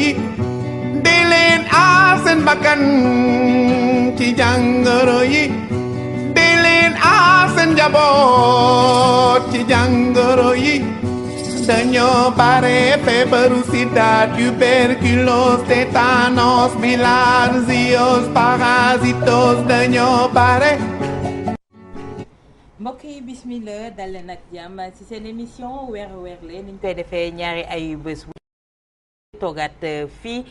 yi dee leen aar seen bakkan ci jàngoro yi dee leen aar seen njaboot ci jàngoro yi dañoo bare feebaru sida tuberculose tétanos bilharziose parasitos dañoo bare. mbokk yi bismillah dal leen ak jàmm ci seen émission weeru weerle ni ñu koy defee ñaari ay bés toogaat fii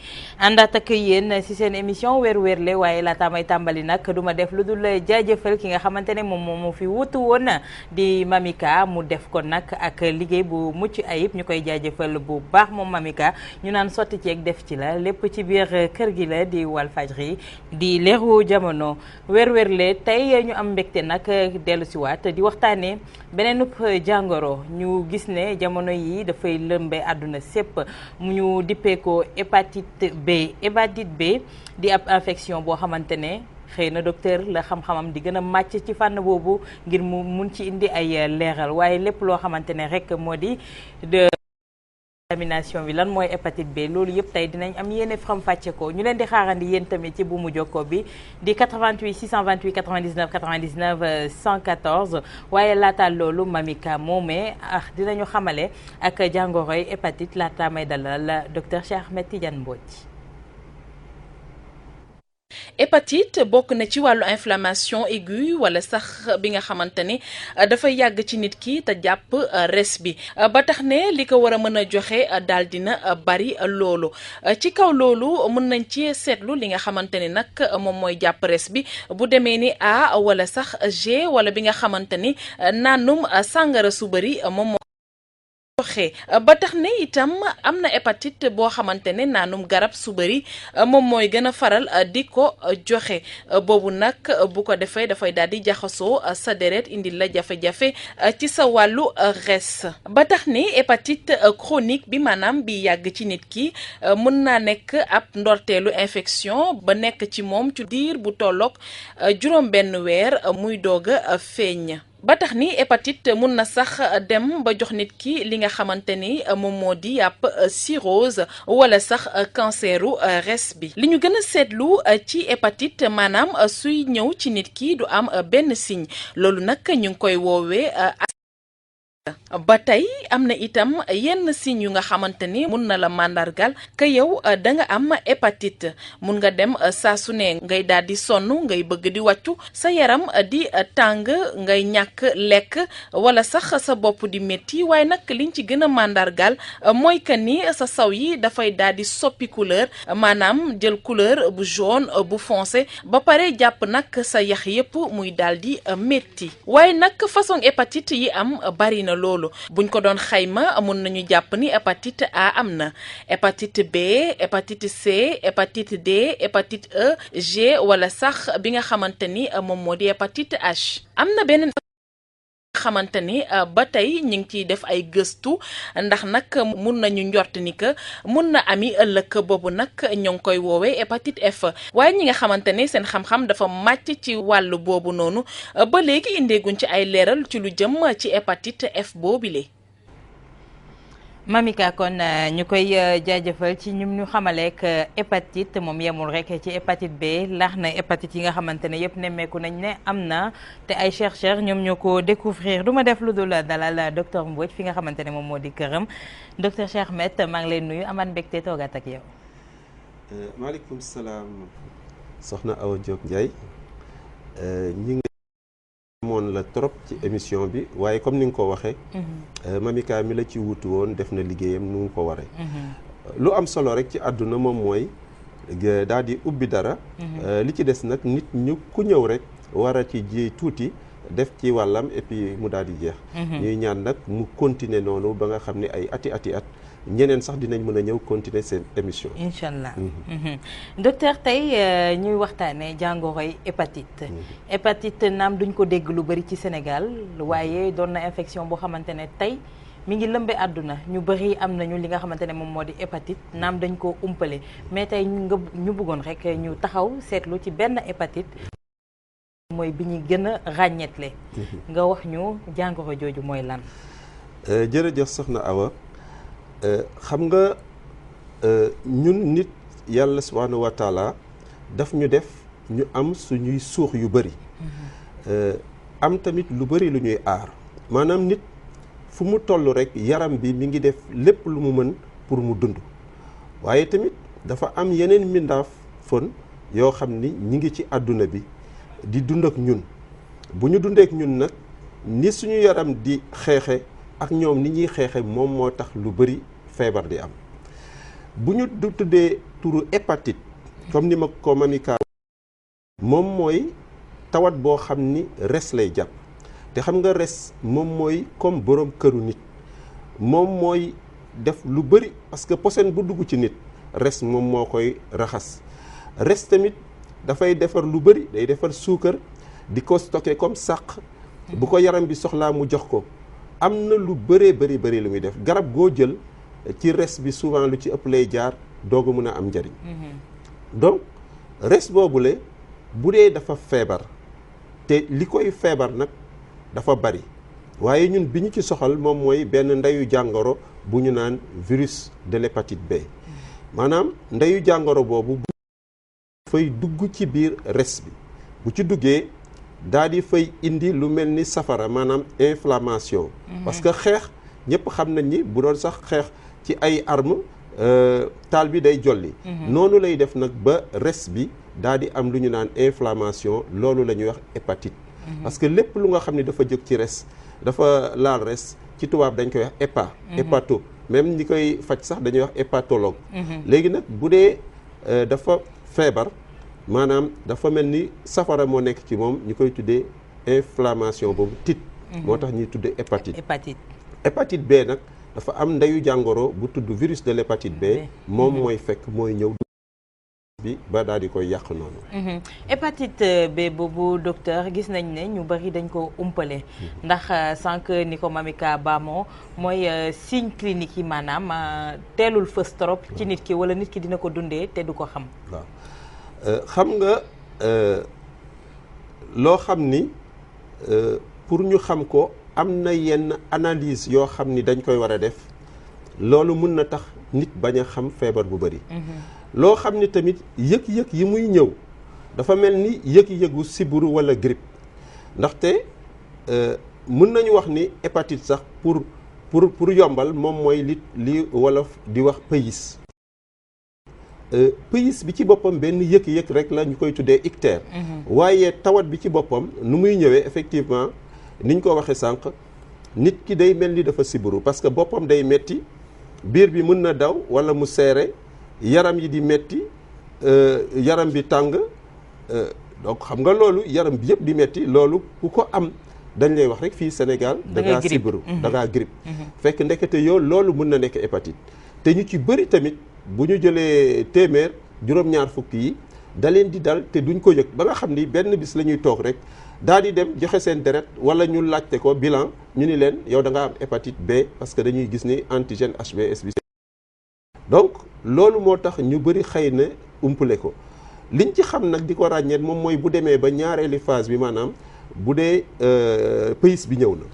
àndaat ak yéen ci seen émission weeru weerle waaye laata may tàmbali nag du ma def lu dul jaajëfal ki nga xamante ne moom moo fi wutu woon di Mamika mu def ko nag ak liggéey bu mucc ayib ñu koy jaajëfal bu baax moom Mamika ñu naan sotti ceeg def ci la lépp ci biir kër gi la di Walfadjri di leeru jamono weeru weerle tey ñu am mbégte nag dellu si waat di waxtaanee beneenub jàngoro ñu gis ne jamono yi dafay lëmbe àdduna sépp mu ñu dippee ko hépatite B di ab infection boo xamante ne xëy na docteur la xam-xamam di gën a màcc ci fànn boobu ngir mu mun ci indi ay leeral waaye lépp loo xamante ne rek moo di de contamination bi lan mooy hépatite B loolu yëpp tey dinañ am yéene faram fàcce ko ñu leen di xaarandi yéen tamit ci buumu jokkoo bi di 88 628 99 99 114 waaye laata loolu Mamika moomee dinañu xamale ak jàngoroy hépatite laata may dalal docteur Cheikh Ahmed Tidiane Mbodj. hépatite bokk na ci wàllu inflammation aiguë wala sax bi nga xamante ni dafay yàgg ci nit ki te jàpp res bi ba tax ne li ko war a mën a joxe daal dina bari loolu ci kaw loolu mën nañ ci seetlu li nga xamante ni nag moom mooy jàpp res bi bu demee ni A wala sax G wala bi nga xamante ni naanum sàngara su bari moom ba tax ne itam am na hépatite boo xamante ne naanum garab su bëri moom mooy gën a faral di ko joxe boobu nag bu ko defee dafay daal di jaxasoo sa deret indil la jafe-jafe ci sa wàllu res ba tax ni hépatite chronique bi maanaam bi yàgg ci nit ki mën naa nekk ab ndorteelu infection ba nekk ci moom ci diir bu tolloog juróom benn weer muy doog a feeñ ba tax ni hépatite mun na sax dem ba jox nit ki li nga xamante ni moom moo di yàpp cirrhose wala sax canceru res bi li ñu gën a seetlu ci hépatite maanaam suy ñëw ci nit ki du am benn signe loolu nag ñu ngi koy woowee ba tey am na itam yenn signes yu nga xamante ni mun na la màndargal que yow da nga am hépatite mun nga dem saa su ne ngay daal di sonn ngay bëgg di wàccu sa yaram di tàng ngay ñàkk lekk wala sax sa bopp di métti waaye nag liñ ci gën a màndargal mooy que ni sa saw yi dafay daal di soppi couleur maanaam jël couleur bu jaune bu foncé ba pare jàpp nag sa yax yépp muy daal di métti waaye nag façon hépatite yi am bari na loolu buñ ko doon xayma mun nañu jàpp ni hépatite A am na hépatite B hépatite C hépatite D hépatite E G wala sax bi nga xamante ni moom moo di hépatite H am na beneen xamante ni ba tey ñu ngi ciy def ay gëstu ndax nag mun nañu njort ni que mun na ami ëllëg boobu nag ñoo ngi koy woowee hépatite F waaye ñi nga xamante ni seen xam-xam dafa màcc ci wàllu boobu noonu ba léegi indeeguñ ci ay leeral ci lu jëm ci hépatite F boobile. Mamika kon ñu koy jaajëfal ci ñum ñu xamaleek hépatite moom yemul rek ci hépatite B laax na hépatite yi nga xamante ne yëpp nemmeeku nañ ne am na te ay chercheurs ñoom ñoo ko découvrir du ma def lu dul dalal docteur Mbodj fi nga xamante ne moom moo di këram docteur Cheikh Ahmed maa ngi lay nuyu amaat mbégte toogaat ak yow. maaleykum salaam soxna Awa Diop Ndiaye ñi ngi moon la trop ci émission bi waaye comme ni nga ko waxee Mamika mi la ci wutu woon def na liggéeyam nu mu ko waree lu am solo rek ci àdduna moom mooy daal di ubbi dara li ci des nag nit ñu ku ñëw rek war a ci ji tuuti def ci wàllam et puis mu daal di jeex ñuy ñaan nag mu continuer noonu ba nga xam ne ay ati at ñeneen sax dinañ mën a ñëw continuer seen émission incha allah docteur tey ñuy waxtaanee jàngoroy hépatite hépatite naam duñ ko dégg lu bari ci Sénégal waaye doon na infection boo xamante ne tey mi ngi lëmbe àdduna ñu bari am nañu li nga xamante ne moom moo di hépatite naam dañ ko umpale mais tey ñu bëggoon rek ñu taxaw seetlu ci benn hépatite mooy bi ñuy gën a ràññeetle nga wax ñu jàngoro jooju mooy lan jërëjëf soxna Awa xam nga ñun nit yàlla subhanahu wa taala daf ñu def ñu am suñuy suux yu bëri am tamit lu bëri lu ñuy aar maanaam nit fu mu toll rek yaram bi mi ngi def lépp lu mu mën pour mu dund waaye tamit dafa am yeneen mbindaaf fon yoo xam ni ñi ngi ci àdduna bi di dund ak ñun bu ñu dundee ak ñun nag ni suñu yaram di xeexe ak ñoom ni ñuy xeexe moom moo tax lu bëri feebar di am bu ñu tuddee turu hépatite comme ni ma ko Mamika moom mooy tawat boo xam ni res lay jàpp te xam nga res moom mooy comme borom këru nit moom mooy def lu bëri parce que posen bu dugg ci nit res moom moo koy raxas res tamit dafay defar lu bëri day defar suukar di ko stocké comme sàq bu ko yaram bi soxlaa mu jox ko am na lu bëree bëri lu muy def garab goo jël ci res bi souvent lu ci ëpp lay jaar doog a mun a am njëriñ donc res boobule bu dee dafa feebar te li koy feebar nag dafa bari waaye ñun bi ñu ci soxal moom mooy benn ndeyu jàngoro bu ñu naan virus de l'hépatite B maanaam ndeyu jàngoro boobu fay dugg ci biir res bi bu ci duggee daal di fay indi lu mel ni safara maanaam inflammation parce que xeex ñëpp xam nañ ni bu doon sax xeex ci ay arme taal bi day jolli noonu lay def nag ba res bi daal di am lu ñu naan inflammation loolu la ñuy wax hépatite parce que lépp lu nga xam ne dafa jóg ci res dafa laal res ci tubaab dañ koy wax hépato même ñi koy faj sax dañuy wax hépatologue léegi nag bu dee dafa feebar maanaam dafa mel ni safara moo nekk ci moom ñu koy tuddee inflammation boobu tit moo tax ñuy tuddee hépatite B nag dafa am ndeyu jàngoro bu tudd virus de l'hépatite B moom mooy fekk mooy ñëw bi ba daal di koy yàq noonu hépatite B boobu docteur gis nañ ne ñu bari dañ ko umpale ndax sànq ni ko Mamika baamoo mooy signe clinique yi maanaam teelul fës trop ci nit ki wala nit ki dina ko dundee te du ko xam waaw xam nga loo xam ni pour ñu xam ko am na yenn analyse yoo xam ni dañ koy war a def loolu mun na tax nit bañ a xam feebar bu bari loo xam ni tamit yëg-yëg yi muy ñëw dafa mel ni yëg-yëgu sibbiru walla grippe ndaxte mën nañu wax ni hépatite sax pour yombal moom mooy li wolof di wax pays pays bi ci boppam benn yëg-yëg rek la ñu koy tuddee ictère waaye tawat bi ci boppam nu muy ñëwee effectivement niñ ko waxee sànq nit ki day mel ni dafa sibbiru parce que boppam day metti biir bi mën na daw walla mu seere yaram yi di metti yaram bi tàng donc xam nga loolu yaram bi yëpp di metti loolu ku ko am dañ lay wax rek fii Sénégal da ngaa sibbiru da ngaa grippe fekk ndekete yow loolu mën na nekk hépatite te ñu ci bëri tamit bu ñu jëlee téeméer juróom-ñaar fukk yi da leen di dal te duñ ko yëg ba nga xam ni benn bis la ñuy toog rek daal di dem joxe seen deret wala ñu laajte ko bilan ñu ni leen yow da nga am hépatite B parce que dañuy gis ni antigène HbS bi donc loolu moo tax ñu bëri xëy na umpale ko liñ ci xam nag di ko ràññeet moom mooy bu demee ba ñaareeli phase bi maanaam bu dee pays bi ñëw na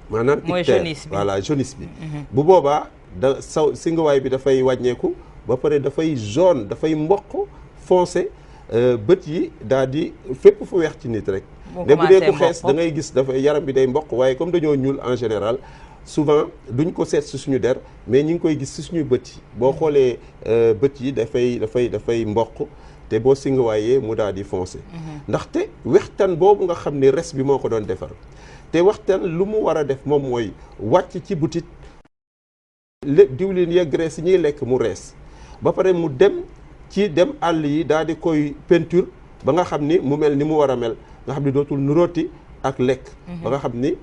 maanaam ictère voilà jaunisse bi bu boobaa da singuwaay bi dafay wàññeeku ba pare dafay jaune dafay mboq foncé bët yi daal di fépp fu weex ci nit rek mais bu dee ku xees da ngay gis dafay yaram bi day mboq waaye comme dañoo ñuul en général souvent duñ ko seet si suñu der mais ñi ngi koy gis si suñu bët yi boo xoolee bët yi dafay mboq te boo singuwaayee mu daal di foncé ndaxte wextan boobu nga xam ne res bi moo ko doon defar te waxtaan lu mu war a def moom mooy wàcc ci butit diwlin ya graisse yi ñuy lekk mu rees ba pare mu dem àll yi daal di koy peinture ba nga xam ni mu mel ni mu war a mel nga xam ni dootul nurooti ak lekk ba nga xam ni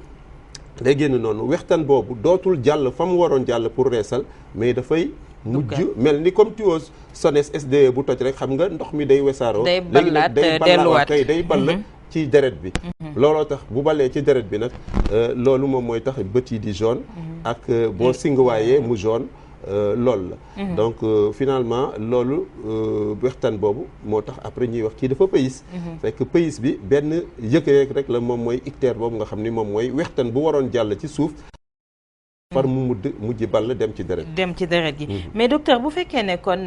day génn noonu wextan boobu dootul jàll fa mu waroon jàll pour reesal mais dafay mujj mel ni comme tuyau SONES SDE bu toj rek xam nga ndox mi day wesaaroo léegi nag day ball ci deret bi looloo tax bu balee ci deret bi nag loolu moom mooy tax bët yi di jaune ak boo singuwaayee mu jaune loolu la donc finalement loolu wextaan boobu moo tax après ñuy wax kii dafa pays fekk pays bi benn yëg rek la moom mooy ictère boobu nga xam ni moom mooy wextaan bu waroon jàll ci suuf far mu mujj ball dem ci deret gi mais docteur bu fekkee ne kon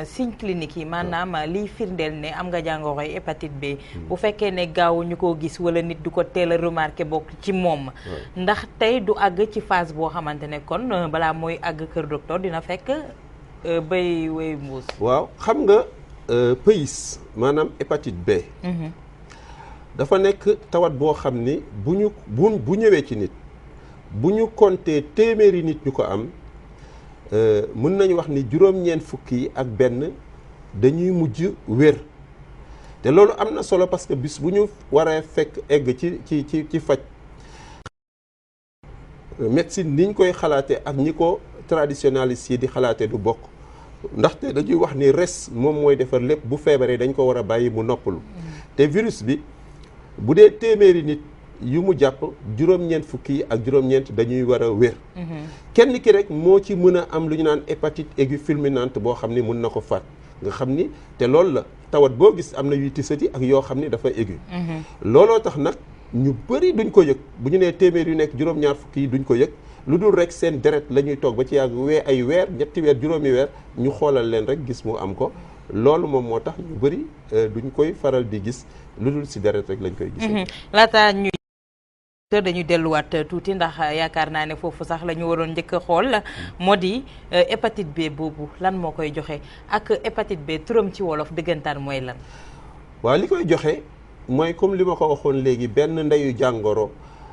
signe clinique yi maanaam liy firndeel ne am nga jàngoroy hépatite B bu fekkee ne gaaw ñu ko gis wala nit du ko teel a remarqué bokk ci moom ndax tey du àgg ci phase boo xamante ne kon balaa mooy àgg kër docteur dina fekk bay way mbuus. waaw xam nga pays maanaam hépatite B dafa nekk tawat boo xam ni bu ñëwee ci nit bu ñu compter téeméeri nit ñu ko am mën nañu wax ni juróom-ñeent fukk yi ak benn dañuy mujj wér te loolu am na solo parce que bis bu ñu waree fekk egg ci faj médecine ni ñu koy xalaate ak ñi ko traditionnalistes yi di xalaate du bokk ndaxte dañuy wax ni res moom mooy defar lépp bu feebaree dañ ko war a bàyyi mu noppalu te virus bi bu dee téeméeri nit yu mu jàpp juróom-ñeent fukki yi ak juróom-ñeent dañuy war a wér kenn ki rek moo ci mën a am lu ñu naan hépatite aiguë fulminante boo xam ni mën na ko faat nga xam ni te loolu la tawat boo gis am na yuy tisati ak yoo xam ni dafa aigu looloo tax nag ñu bëri duñ ko yëg bu ñu nee téeméer yu nekk juróom-ñaar fukki yi duñ ko yëg lu dul rek seen deret la ñuy toog ba ci yàgg ay weer ñetti weer juróomi weer ñu xoolal leen rek gis mu am ko loolu moom moo tax ñu bëri duñ koy faral di gis lu dul si deret rek lañ koy gis laata ñuy dañuy delluwaat tuuti ndax yaakaar naa ne foofu sax la ñu waroon njëkk a xool moo di hépatite B boobu lan moo koy joxe ak hépatite B turam ci wolof dëggantaan mooy lan. waaw li koy joxe mooy comme li ma ko waxoon léegi benn ndeyu jàngoro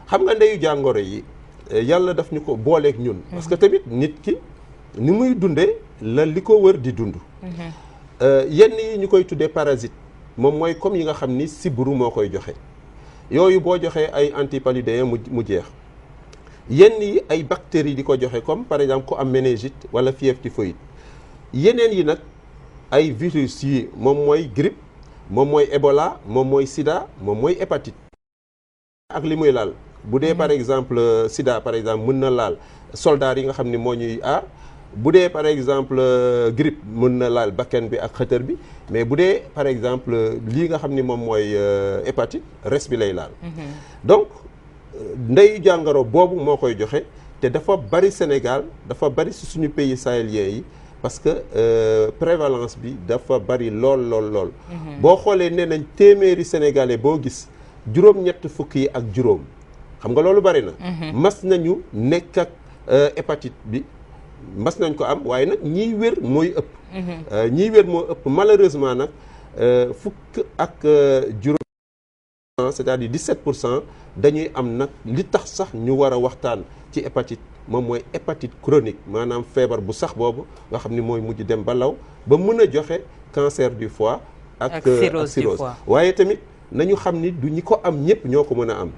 xam nga ndeyu jàngoro yi yàlla daf ñu ko booleeg ñun. parce que tamit nit ki ni muy dundee la li ko wër di dund. yenn yi ñu koy tuddee parasite moom mooy comme yi nga xam ni sibbiru moo koy joxe. yooyu boo joxee ay antipaludéens mu jeex yenn yi ay bactéries di ko joxe comme par exemple ku am méningite wala fièvre typhoïde yeneen yi nag ay virus yi moom mooy grippe moom mooy Ebola moom mooy sida moom mooy hépatite ak li muy laal bu dee par exemple sida par exemple mën na laal soldats yi nga xam ni moo ñuy aar bu dee par exemple grippe mën na laal bakken bi ak xëtër bi mais bu dee par exemple lii nga xam ni moom mooy hépatite res bi lay laal donc ndeyu jàngoro boobu moo koy joxe te dafa bari Sénégal dafa bari ci suñu pays sahéliens yi parce que prévalence bi dafa bari lool boo xoolee nee nañ téeméeri sénégalais boo gis juróom-ñett fukk yi ak juróom xam nga loolu bari na mas nañu nekk ak hépatite bi mas nañ ko am waaye nag ñiy wér mooy ëpp ñiy wér moo ëpp malheureusement nag fukk ak juróom c'est-à-dire 17% dañuy am nag li tax sax ñu war a waxtaan ci hépatite moom mooy hépatite chronique maanaam feebar bu sax boobu nga xam ni mooy mujj dem ba law ba mën a joxe cancer du foie ak cirrhose waaye tamit nañu xam ni du ñi ko am ñëpp ñoo ko mën a am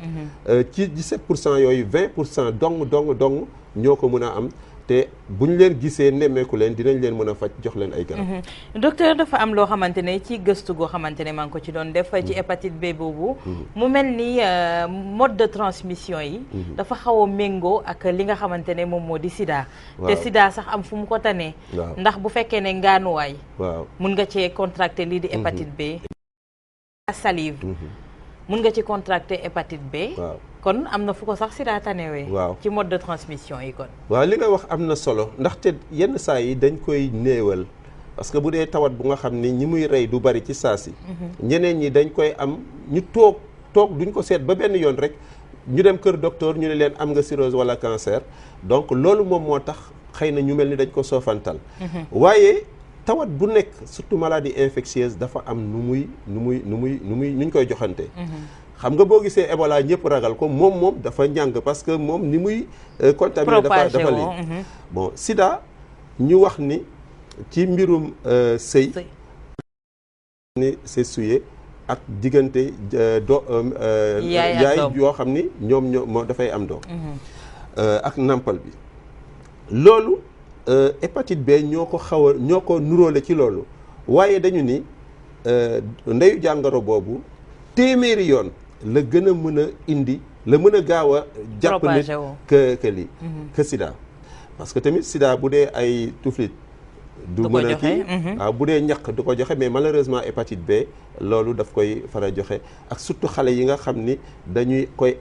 ci 17% yooyu 20% dong ñoo ko mën a am te bu ñu leen gisee nemmeeku leen dinañ leen mën a faj jox leen ay garab. docteur dafa am loo xamante ne ci gëstu goo xamante ne maa ngi ko ci doon def ci hépatite B boobu mu mel ni mode de transmission yi dafa xaw a méngoo ak li nga xamante ne moom moo di sida te sida sax am fu mu ko tanee ndax bu fekkee ne ngaanuwaay mun nga cee contracter lii di hépatite B salive mun nga ci contracter hépatite B kon am na fu ko sax sida tanewee ci mode de transmission yi kon waaw li nga wax am na solo ndaxte yenn saa yi dañ koy néewal parce que bu dee tawat bu nga xam ni ñi muy rey du bari ci saa si ñeneen ñi dañ koy am ñu toog duñ ko seet ba benn yoon rek ñu dem kër docteur ñu ne leen am nga cirrhose wala cancer donc loolu moom moo tax xëy na ñu mel ni dañ ko soofantal waaye tawat bu nekk surtout maladie infectieuse dafa am nu ñu koy joxante xam nga boo gisee Ebola ñëpp ragal ko moom dafa njàng parce que moom ni muy contaminé dafa lii bon sida ñu wax ni ci mbirum sëy ni c'est souillé ak diggante yaay yoo xam ni ñoom dafay am doom ak nampal bi loolu hépatite B ñoo ko nuróole ci loolu waaye dañu ni ndeyu jàngoro boobu téeméeri yoon la gën a mën a indi la mën a gaaw a jàpp nit que lii que sida parce que tamit sida bu dee ay tuflit du mën a kii waaw bu dee ñaq du ko joxe mais malheureusement hépatite B loolu daf koy faral joxe ak surtout xale yi nga xam ni dañuy koy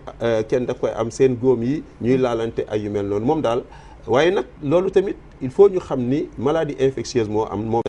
kenn daf koy am seen góom yi ñuy laalante ay yu mel noonu moom daal waaye nag loolu tamit il faut ñu xam ni maladie infectieuse moo am moom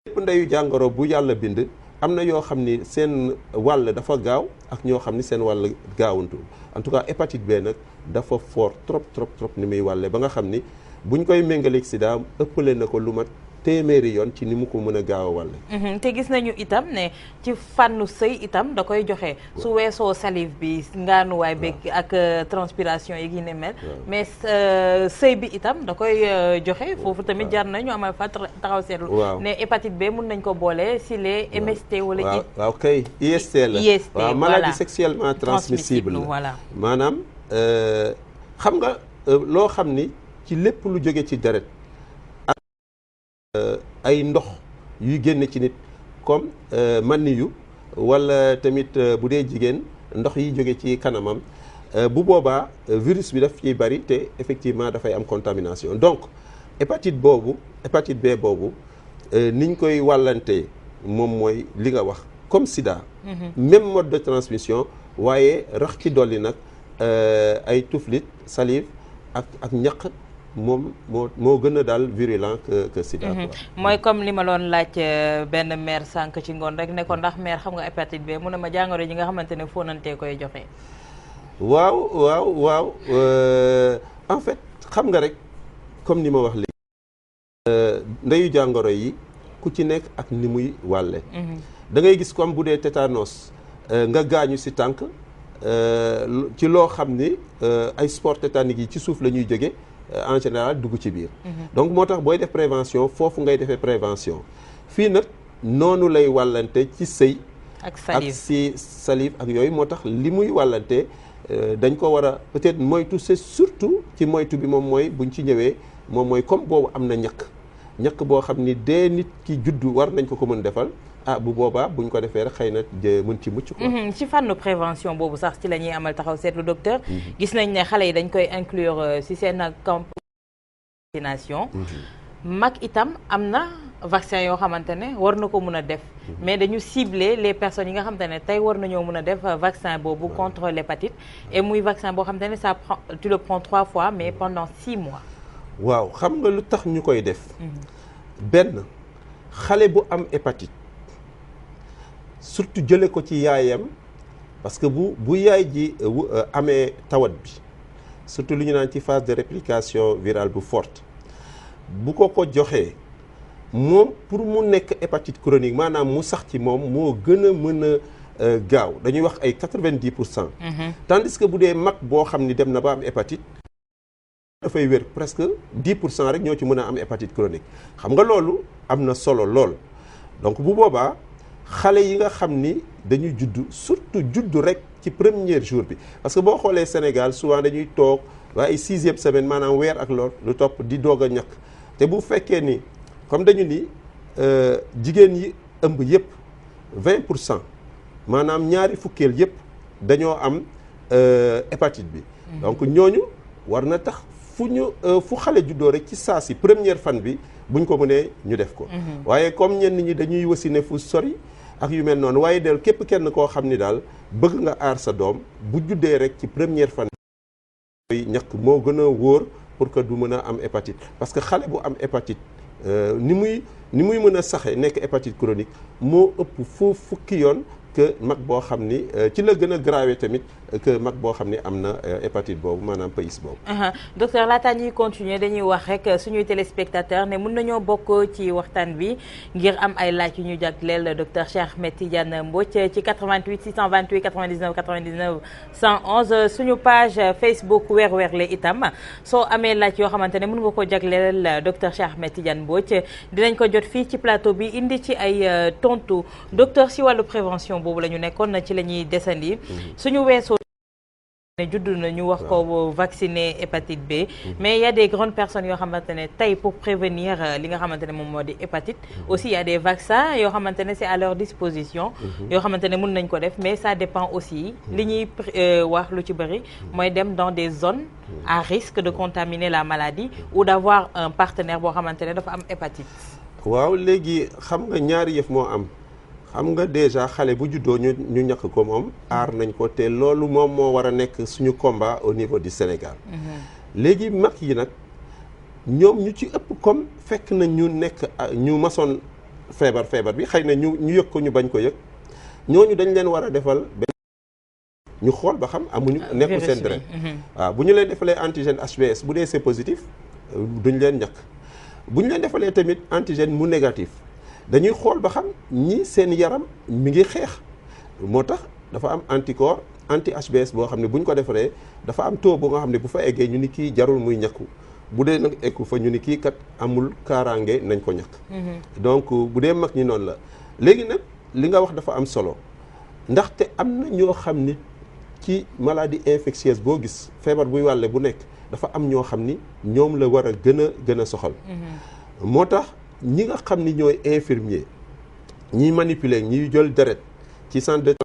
lépp ndeyu jàngoro bu yàlla bind am na yoo xam ni seen wàll dafa gaaw ak ñoo xam ni seen wàll gaawantu en tout cas hépatite B nag dafa fort trop ni muy wàlle ba nga xam ni buñ koy méngaleeg sida ëppale na ko lu mat téeméeri yoon ci ni mu ko mën a gaaw a wàlle te gis nañu itam ne ci fànnu sëy itam da koy joxe su weesoo salive bi ngaanuwaay beeg ak transpiration yi ne mel mais sëy bi itam da koy joxe foofu tamit jar na ñu amal fa taxaw seetlu ne hépatite B mun nañ ko boole si les MST wala waaw kay IST la waaw maladie sexuellement transmissible voilà maanaam xam nga loo xam ni ci lépp lu jóge ci deret ay ndox yuy génn ci nit comme maniyu wala tamit bu dee jigéen ndox yi jóge ci kanamam bu boobaa virus bi daf ciy bari te effectivement dafay am contamination donc hépatite B boobu niñ koy wàllantee moom mooy li nga wax comme sida même mode de transmission waaye rax ci dolli nag ay tuflit salive ak ñaq moom moo gën a daal virulent que sida mooy comme li ma doon laaj benn mère sànq ci ngoon rek ne ko ndax mère xam nga hépatite B mu ne ma jàngoro ji nga xamante ne fóonantee koy joxe waaw en fait xam nga rek comme ni ma wax léegi ndeyu jàngoro yi ku ci nekk ak ni muy wàlle da ngay gis comme bu dee tétanos nga gaañu si tànk ci loo xam ni ay sport tétanique yi ci suuf la ñuy jóge en général dugg ci biir donc moo tax booy def prévention foofu ngay defee prévention fii nag noonu lay wàllante ci sëy ak si salive ak yooyu moo tax li muy wàllante dañ ko war a peut-être moytu c'est surtout ci moytu bi moom mooy buñ ci ñëwee moom mooy comme boobu am na ñàkk boo xam ni dee nit ki juddu war nañ ko mën defal bu boobaa buñ ko defee rek xëy na mën ci mucc quoi. ci fànnu prévention boobu sax ci la ñuy amal taxaw seetlu docteur. gis nañ ne xale yi dañ koy inclure ci seen camp vaccination. mag itam am na vaccin yoo xamante ne war na ko mën a def. mais dañu cibler les personnes yi nga xamante ne tey war nañoo mën a def vaccin boobu contre l'hépatite et muy vaccin boo xamante ne ça prend tu le prends 3 fois mais pendant 6 mois. waaw xam nga lu tax ñu koy def. benn xale bu am hépatite. surtout jële ko ci yaayam parce que bu yaay ji amee tawat bi surtout lu ñu naan ci phase de réplication virale bu forte bu ko joxee moom pour mu nekk hépatite chronique maanaam mu sax ci moom moo gën a mën a gaaw dañuy wax ay 90%. tandis que bu dee mag boo xam ni dem na ba am hépatite dafay wér presque 10% rek ñoo ci mën a am hépatite chronique xam nga loolu am na solo lool donc bu boobaa xale yi nga xam ni dañuy surtout juddu rek ci premier jour bi parce que boo xoolee Sénégal souvent dañuy toog waaye ay 6e semaine maanaam weer ak lool lu topp di doog a ñàkk te bu fekkee ni comme dañu ni jigéen yi ëmb yëpp 20% maanaam ñaari fukkeel yëpp dañoo am hépatite bi donc ñooñu war na tax fu xale juddoo rek ci saa si première fan bi buñ ko mënee ñu def ko waaye comme ñenn ñi dañuy wasine fu sori ak yu mel noonu waaye del képp kenn koo xam ni daal bëgg nga aar sa doom bu juddee rek ci première fan bi ñàkk moo gën a wóor pour que du mën a am hépatite parce que xale bu am hépatite ni muy mën a saxe nekk hépatite chronique moo ëpp fukki yoon que mag boo xam ni ci la gën a grave tamit que mag boo xam ni am na hépatite boobu maanaam pays boobu. docteur laataa ñuy continuer dañuy wax rek suñuy téléspectateurs ne mën nañoo bokk ci waxtaan bi ngir am ay laaj yu ñu jagleel docteur Cheikh Ahmed Tidiane Mbodj ci 88 628 99 99 111 suñu page Facebook Weer Werlé itam soo amee laaj yoo xamante ne mën nga ko jagleel docteur Cheikh Ahmed Tidiane Mbodj dinañ ko jot fii ci plateau bi indi ci ay tontu docteur si wàllu prévention boobu la ñu nekkoon ci la ñuy desandi suñu weesoo ne judd na ñu wax ko vacciner hépatite B mais il y a des grandes personnes yoo xamante ne tey pour prévenir li nga xamante ne moom moo di hépatite aussi il y a des vaccins yoo xamante ne c'est à leur disposition yoo xamante ne mën nañ ko def mais ça dépend aussi li ñuy wax lu ci bëri mooy dem dans des zones à risque de contaminer la maladie ou d'avoir un partenaire boo xamante ne dafa am hépatite. waaw léegi xam nga ñaari yëf moo am xam nga déjà xale bu juddoo ñu ñàkk ko moom aar nañ ko te loolu moom moo war a nekk suñu combat au niveau du Sénégal léegi mag yi nag ñoom ñu ci ëpp comme fekk na ñu nekk ñu masoon feebar bi xëy na ñu yëg ko ñu bañ ko yëg ñooñu dañ leen war a defal ñu xool ba xam amuñu nekkul seen deret waaw bu ñu leen defalee antigène HBS bu dee c'est positif duñ leen ñàkk bu ñu leen defalee tamit antigène mu négatif dañuy xool ba xam ñi seen yaram mi ngi xeex moo tax dafa am anticorps anti HBS boo xam ne bu ñu ko defaree dafa am taux bu nga xam ne bu fa eggee ñu ni kii jarul muy ñàkku bu dee nag eggu fa ñu ni kii kat amul kaaraange nañ ko ñàkk donc bu dee mag ñi noonu la léegi nag li nga wax dafa am solo ndaxte am na ñoo xam ni ci maladie infectieuse boo gis feebar buy wàlle bu nekk dafa am ñoo xam ni ñoom la war a gën a soxal moo tax ñi nga xam ni ñooy infirmier ñiy manipuler ñiy jël deret ci centre de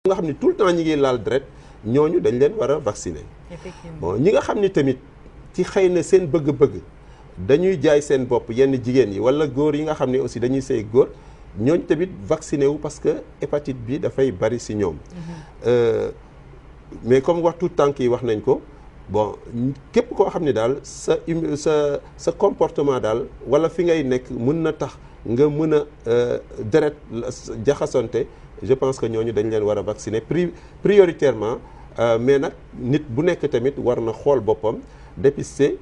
nga xam ni tout le temps ñi ngi laal deret ñooñu dañ leen war a vacciner bon ñi nga xam ni tamit ci xëy na seen bëgg-bëgg dañuy jaay seen bopp yenn jigéen yi wala góor yi nga xam ne aussi dañuy sëy góor ñooñu tamit vacciner wu parce que hépatite bi dafay bari ci ñoom mais comme wax tout tànk yi wax nañ ko bon képp koo xam ne daal sa comportement daal wala fi ngay nekk mën na tax nga mën a deret jaxasonte je pense que ñooñu dañ leen war a vacciner prioritairement mais nag nit bu nekk tamit war na xool boppam dépister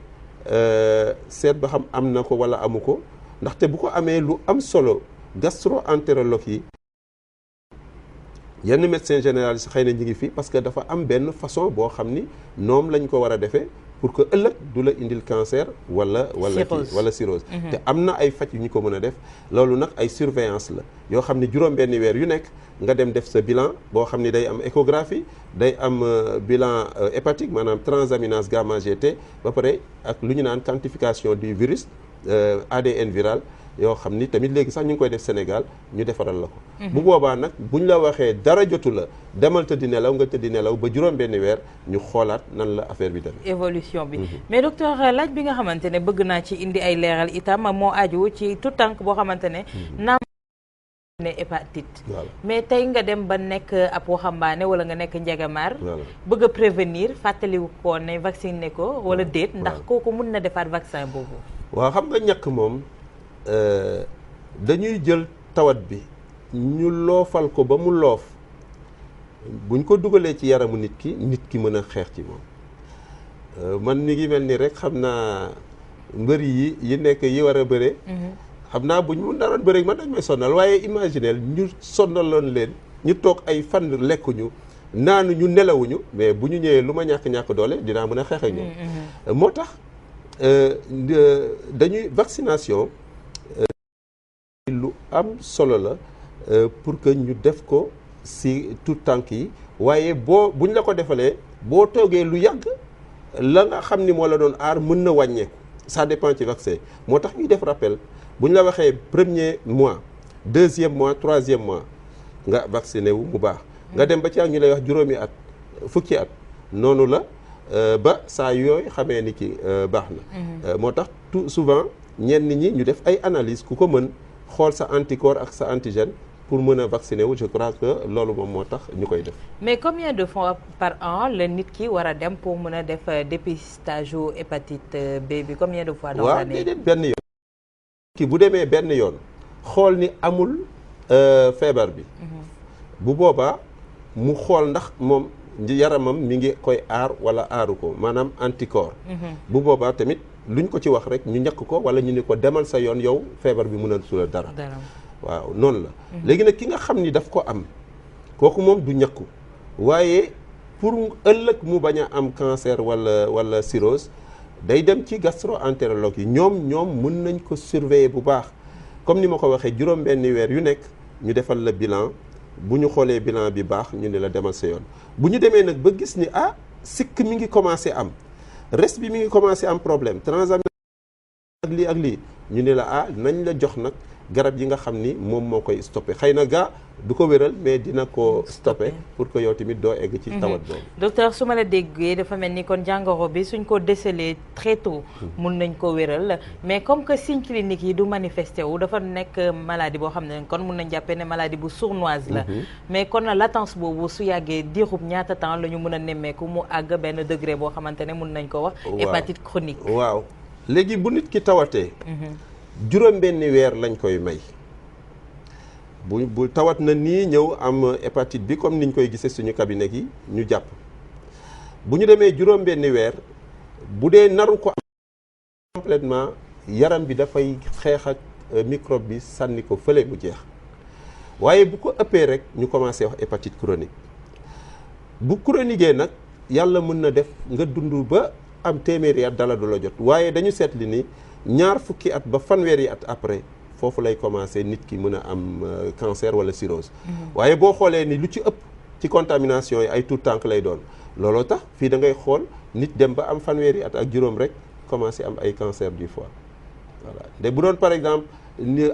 seet ba xam am na ko wala amu ko ndaxte bu ko amee lu am solo gastro-entérologue yi yenn médecin généraliste xëy na ñi ngi fi parce que dafa am benn façon boo xam ni noom lañ ko war a defee pour que ëllëg du la indil cancer wala cirrhose te am na ay faj yu ñu ko mën a def loolu nag ay surveillance la yoo xam ni juróom-benni weer yu nekk nga dem def sa bilan boo xam ni day am échographie day am bilan hépatique maanaam transaminase gamma GT ba pare ak lu ñu naan quantification du virus ADN viral yoo xam ni tamit léegi sax ñu ngi koy def Sénégal ñu defaral la ko bu boobaa nag buñ la waxee dara jotu la demal tëddi nelaw nga tëddi nelaw ba juróom-benni weer ñu xoolaat nan la affaire bi dem évolution bi mais docteur laaj bi nga xamante ne bëgg naa ci indi ay leeral itam moo aju ci tout tànk boo xamante ne naam ne hépatite mais tey nga dem ba nekk ab waxambaane wala nga nekk njegamaar bëgg a prévenir fàttaliwu ko ne vacciné ko wala déet ndax kooku mun na defaat vaccin boobu waaw xam nga ñàkk moom dañuy jël tawat bi ñu loofal ko ba mu loof buñ ko dugalee ci yaramu nit ki mën a xeex ci moom man mi ngi mel ni rek xam naa mbër yi nekk yi war a bëre xam naa buñ mun naroon bëre man dañ may sonnal waaye imaginel ñu sonnaloon leen ñu toog ay fan lekkuñu naanu ñu nelawuñu mais bu ñu ñëwee lu ma ñàkk doole dinaa mën a xeex ak ñoom moo tax dañuy vaccination lu am solo la pour que ñu def ko si tout tànk yi waaye buñ la ko defalee boo toogee lu yàgg la nga xam ni moo la doon aar mën na wàññeeku ça dépend ci vaccin moo tax ñuy def rappel buñ la waxee premier mois deuxième mois troisième mois nga vacciné wu mu baax nga dem ba ci ak ñu lay wax juróomi at fukki at noonu la ba saa yooyu xamee ni ki baax na moo tax tout souvent ñenn ñi ñu def ay analyse ku ko mën xool sa anticorps ak sa antigène pour mën a vacciner wu je crois que loolu moom moo tax ñu koy def. mais combien de fois par an la nit ki war a dem pour mën a def dépistage u hépatite B bi combien de fois dans l'année? waaw déedéet benn yoon. ki bu demee benn yoon xool ni amul feebar bi. bu boobaa mu xool ndax moom yaramam mi ngi koy aar wala aaru ko maanaam anticorps. bu boobaa tamit luñ ko ci wax rek ñu ñàkk ko wala ñu ni ko demal sa yoon yow feebar bi mën a sula dara. waaw noonu la léegi nag ki nga xam ni daf ko am kooku moom du ñàkku waaye pour ëllëg mu bañ a am cancer wala cirrhose day dem ci gastro-entérologue yi ñoom mën nañ ko surveiller bu baax comme ni ma ko waxee juróom-benni weer yu nekk ñu defal la bilan bu ñu xoolee bilan bi baax ñu ne la demal sa yoon bu ñu demee nag ba gis ni sikk mi ngi commencé am reste bi mi ngi commencé am problème transaminase ak lii ñu ne la nañ la jox nag garab yi nga xam ni moom moo koy stoppé xëy na du ko wéral mais dina ko stoppé pour que yow tamit doo egg ci tawat boobu. docteur su ma la déggee dafa mel ni kon jàngoro bi suñ ko décelé très tôt mun nañ ko wéral mais comme que signe clinique yi du manifesté wu dafa nekk maladie boo xam ne kon mun nañ jàppee ne maladie bu sournoise la mais kon latence boobu su yàggee diirub ñaata temps la ñu mën a nemmeeku mu àgg benn degré boo xamante ne mun nañ ko wax hépatite chronique. waaw léegi bu nit ki tawatee juróom benn weer lañ koy may bu tawat na nii ñëw am hépatite bi comme niñ koy gisee suñu cabinet yi ñu jàpp bu ñu demee juróom benn weer bu dee naru ko am complètement yaram bi dafay xeex ak microbe bi sànni ko fële mu jeex waaye bu ko ëppee rek ñu commencé wax hépatite chronique bu chronique nag yàlla mën na def nga dund ba am téeméeri at dala du la jot waaye dañu seetli ni ñaar fukki at ba fanweeri at après foofu lay commencé nit ki mën a am cancer wala cirrhose waaye boo xoolee ni lu ci ëpp ci contamination yi ay tout tànk lay doon looloo tax fii da ngay xool nit dem ba am fanweeri at ak juróom rek commencé am ay cancer du foie voilà de bu doon par exemple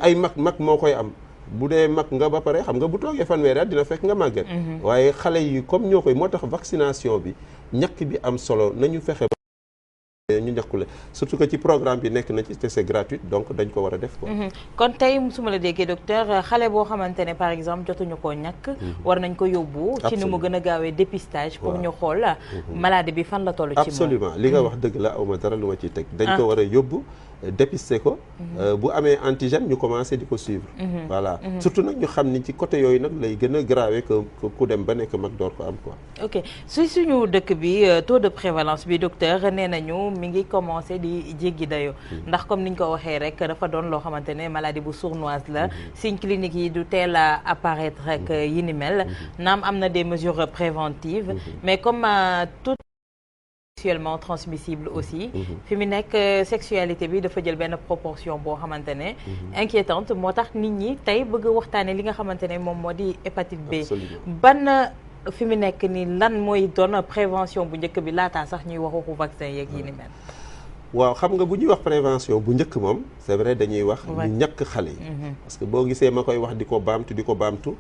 ay mag moo koy am bu dee mag nga ba pare xam nga bu toogee fanweeri at dina fekk nga màgget waaye xale yi comme ñoo koy moo tax vaccination bi ñàkk bi am solo nañu fexe ñu ñàkkule surtout que ci programme bi nekk na ci te c'est gratuit donc dañ ko war a def quoi. kon tey su ma la déggee docteur xale boo xamante ne par exemple jotuñu koo ñàkk war nañ ko yóbbu ci ni mu gën a gaawee dépistage pour ñu xool maladie bi fan la toll ci moom. absolument li nga wax dëgg la awma dara lu ma ciy teg dañ ko war a yóbbu dépister ko bu amee antigène ñu commencé di ko suivre voilà surtout nag ñu xam ni ci côté yooyu nag lay gën a grave que ku dem ba nekk mag door ko am quoi. ok suñu dëkk bi taux de prévalence bi docteur nee nañu mi ngi commencé di jéggi dayo ndax comme niñ ko waxee rek dafa doon loo xamante ne maladie bu sournoise la signe clinique yi du teel a apparaître rek yi ni mel naam am na des mesures préventives mais comme tout sexuellement transmissible aussi fi mu nekk sexualité bi dafa jël benn proportion boo xamante ne inquiétante moo tax nit ñi tey bëgg waxtaane li nga xamante ne moom moo di hépatite B ban fi mu nekk ni lan mooy doon prévention bu njëkk bi laataa sax ñuy wax waxu vaccin yeeg yi ni mel. waaw xam nga bu ñuy wax prévention bu njëkk moom c'est vrai dañuy wax ñu ñàkk xale yi parce que boo gisee ma koy wax di ko baamtu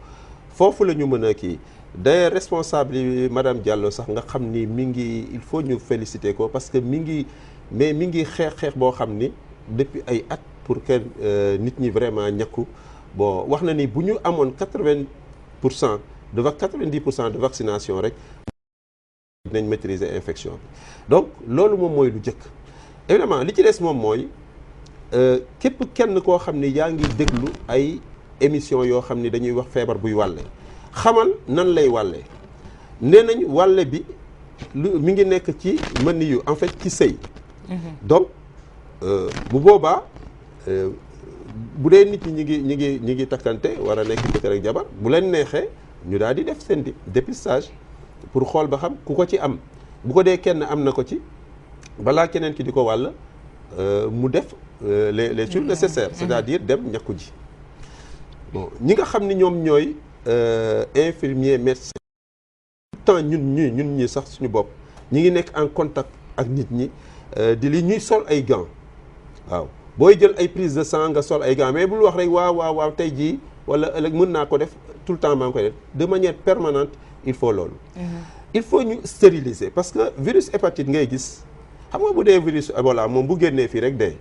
foofu la ñu mën a kii d'ailleurs responsable yi madame Diallo sax nga xam ni mi ngi il faut ñu féliciter ko parce que mi ngi xeex boo xam ni depuis ay at pour que nit ñi vraiment ñàkku bon wax na ni bu ñu amoon 90% de vaccination rek dinañ maîtriser infection bi donc loolu moom mooy lu jëkk évidemment li ci des moom mooy képp kenn koo xam ni yaa ngi déglu ay émission yoo xam ni dañuy wax feebar buy wàlle xamal nan lay wàlle nee nañ wàlle bi mi ngi nekk ci mën yu en fait ci sëy donc bu boobaa bu dee nit ñi ñi ngi takkante war a nekk jëkkër ak jabar bu leen neexee ñu daal di def seen dépistage pour xool ba xam ku ko ci am bu ko dee kenn am na ko ci balaa keneen ki di ko wàll mu def les choses nécessaires c'est-à-dire dem ñàkku ji bon ñi nga xam ni ñoom ñooy infirmier médecin tout le temps ñun ñi sax suñu bopp ñi ngi nekk en contact ak nit ñi di li ñuy sol ay gants waaw booy jël ay prise de sang nga sol ay gants mais bul wax rek waaw tey jii wala ëllëg mën naa ko def tout le temps maa ngi koy def de manière permanente il faut loolu il faut ñu stériliser parce que virus hépatite ngay gis xam nga bu dee virus Ebola moom bu génnee fii rek dee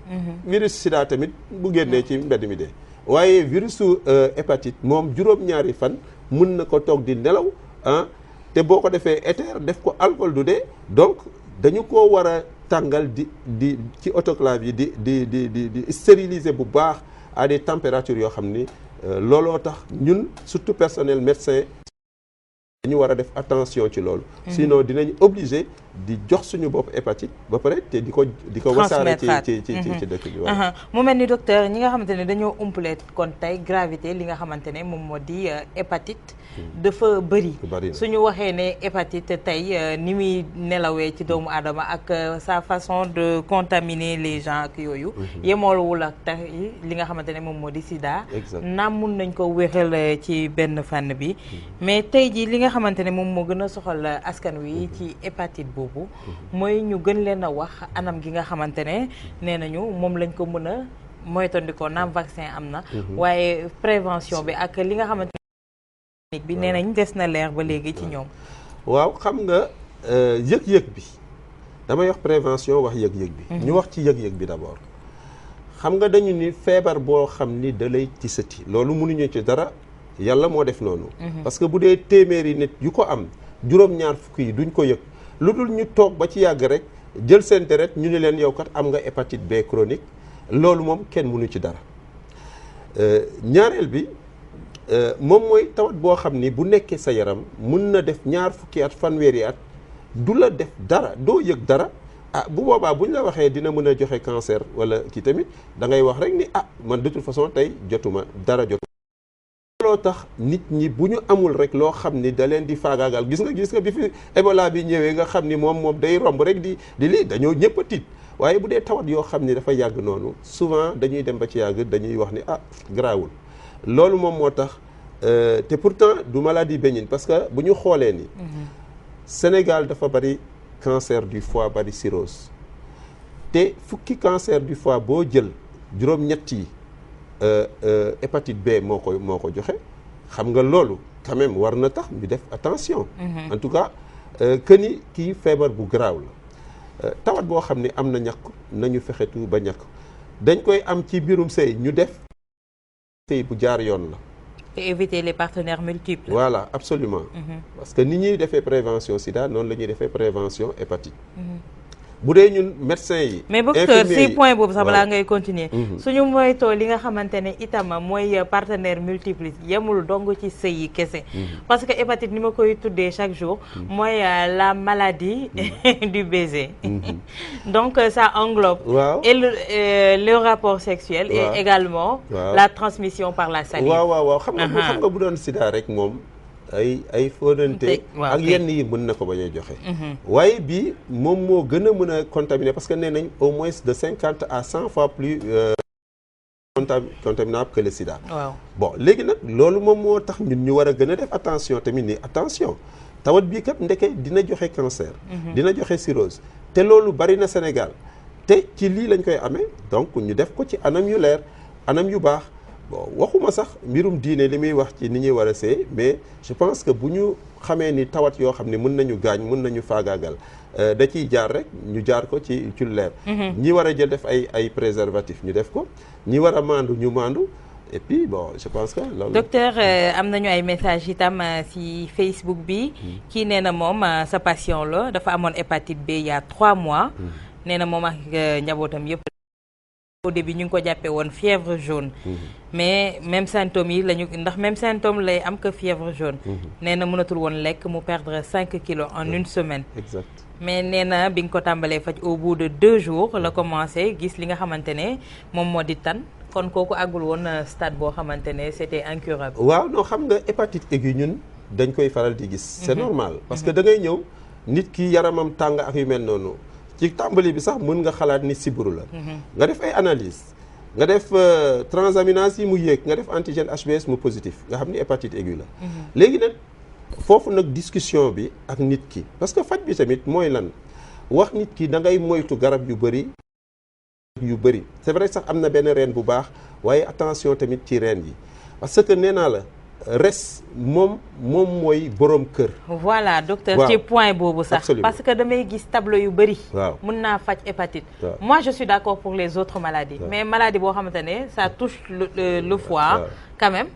virus sida tamit bu génnee ci mbedd mi dee waaye virusu hépatite moom juróom-ñaari fan mën na ko toog di nelaw te boo ko defee éther def ko alcool du dee donc dañu ko war a tàngal di ci autoclave yi di stériliser bu baax à des températures yoo xam ni looloo tax ñun surtout personnel médecin dañu war a def attention ci loolu sinon dinañ obligé di jox suñu bopp hépatite ba pare te di ko wasaare ci dëkk bi. mu mel ni docteur ñi nga xamante ne dañoo umpale kon tey gravité li nga xamante ne moom moo di hépatite dafa bëri. suñu waxee ne hépatite tey ni muy nelawee ci doomu aadama ak sa façon de contaminer les gens ak yooyu. yemoolwul ak tey li nga xamante ne moom moo di sida. naam mun nañ ko wéral ci benn fànn bi. mais tey jii li nga xamante ne moom moo gën a soxal askan wi ci hépatite boobu mooy ñu gën leen a wax anam gi nga xamante ne nee nañu moom lañ ko mën a moytandikoo naam vaccin am na waaye prévention bi ak li nga xamante ne bi nee nañ des na leer ba léegi ci ñoom. waaw xam nga yëg-yëg bi damay wax prévention wax yëg-yëg bi. ñu wax ci yëg-yëg bi d'abord. xam nga dañu ni feebar boo xam ni da lay tisati loolu mënuñu ci dara yàlla moo def noonu. parce que bu dee téeméeri nit yu ko am juróom-ñaar fukk yi duñ ko yëg lu dul ñu toog ba ci yàgg rek jël seen deret ñu ni leen yow kat am nga hépatite B chronique loolu moom kenn mënu ci dara. ñaareel bi moom mooy tawat boo xam ni bu nekkee sa yaram mun na def ñaar fukki at fanweeri at du la def dara doo yëg dara. bu boobaa bu ñu la waxee dina mën a joxe cancer wala kii tamit da ngay wax rek ni man de toute façon tey jotuma dara jotuma. looloo tax nit ñi bu ñu amul rek loo xam ni da leen di faagaagal gis nga bi fi Ebola bi ñëwee nga xam ni moom day romb rek di lii dañoo ñëpp a tiit waaye bu dee tawat yoo xam ni dafa yàgg noonu souvent dañuy dem ba ci yàgg dañuy wax ni garaawul loolu moom moo tax te pourtant du maladie bénigne parce que bu ñu xoolee ni Sénégal dafa bari cancer du foie bari cirrhose te fukki cancer du foie boo jël juróom-ñett yi hépatite B moo ko joxe xam nga loolu quand même war na tax ñu def attention. en tout cas que ni kii feebar bu garaaw la tawat boo xam ne am na ñàkk nañu fexetu ba ñàkk dañ koy am ci biirum sëy ñu def sëy bu jaar yoon la. et éviter les partenaires multiples. Voilà, absolument. Parce que ni ñuy defee prévention sida noonu la ñuy defee prévention hépatite. bu dee ñun médecins yi. mais docteur si point boobu sax balaa ngay continuer. suñu moytoo li nga xamante ne itam mooy partenaire multiple yemul dong ci sëy yi kese. parce que hépatite ni ma koy tuddee chaque jour. mooy la maladie du baiser. donc ça englobe. et le rapport sexuel. et également la transmission par la salive. waaw xam nga bu doon sida rek moom. ay fóonante ak yenn yi mën na ko bañ a joxe. waaye bii moom moo gën a mën a contaminer parce que nee nañ au moins de 50 à 100 fois plus contaminable que le sida. bon léegi nag loolu moom moo tax ñun ñu war a gën a def attention tamit ni attention tawat bii kat ndeke dina joxe cancer. dina joxe cirrhose te loolu bari na Sénégal te ci lii lañ koy amee donc ñu def ko ci anam yu leer anam yu baax. bon waxuma sax mbirum diine li muy wax ci ni ñuy war a see mais je pense que bu ñu xamee ni tawat yoo xam ne mën nañu gaañ mën nañu faagaagal da ciy jaar rek ñu jaar ko ci leer. ñi war a jël def ay préservatif ñu def ko ñi war a maandu ñu maandu et puis bon je pense que loolu. docteur am nañu ay message itam ci Facebook bi. kii nee na moom sa patient la dafa amoon hépatite B il y a 3 mois. nee na moom ak njabootam yëpp. au début ñu ngi ko jàppee woon fièvre jaune. mais même symptômes yi lañu ndax même symptôme lay am que fièvre jaune. nee na mënatul woon lekk mu perdre 5 kilos en une semaine. exact mais nee na bi nga ko tàmbalee faj au bout de 2 jours la commencé gis li nga xamante ne moom moo di tan kon kooku àggul woon stade boo xamante ne c'était incurable. waaw non xam nga hépatite aiguë ñun dañ koy faral di gis. c'est normal parce que da ngay ñëw nit ki yaramam tàng ak yu mel noonu. ci tàmbali bi sax mën nga xalaat ni sibiru la. nga def ay analyse nga def transaminase yi mu yéeg nga def antigène HbS mu positif nga xam ni hépatite aiguë la. léegi nag foofu nag discussion bi ak nit ki parce que faj bi tamit mooy lan wax nit ki da ngay moytu garab yu bëri. c'est vrai sax am na benn reen bu baax waaye attention tamit ci reen yi parce que nee naa la. res moom mooy borom kër. voilà docteur ci point boobu sax. parce que damay gis tableau yu bëri. mën naa faj hépatite. moi je suis d'accord pour les autres maladies. mais maladie boo xamante ne ça touche le foie. quand même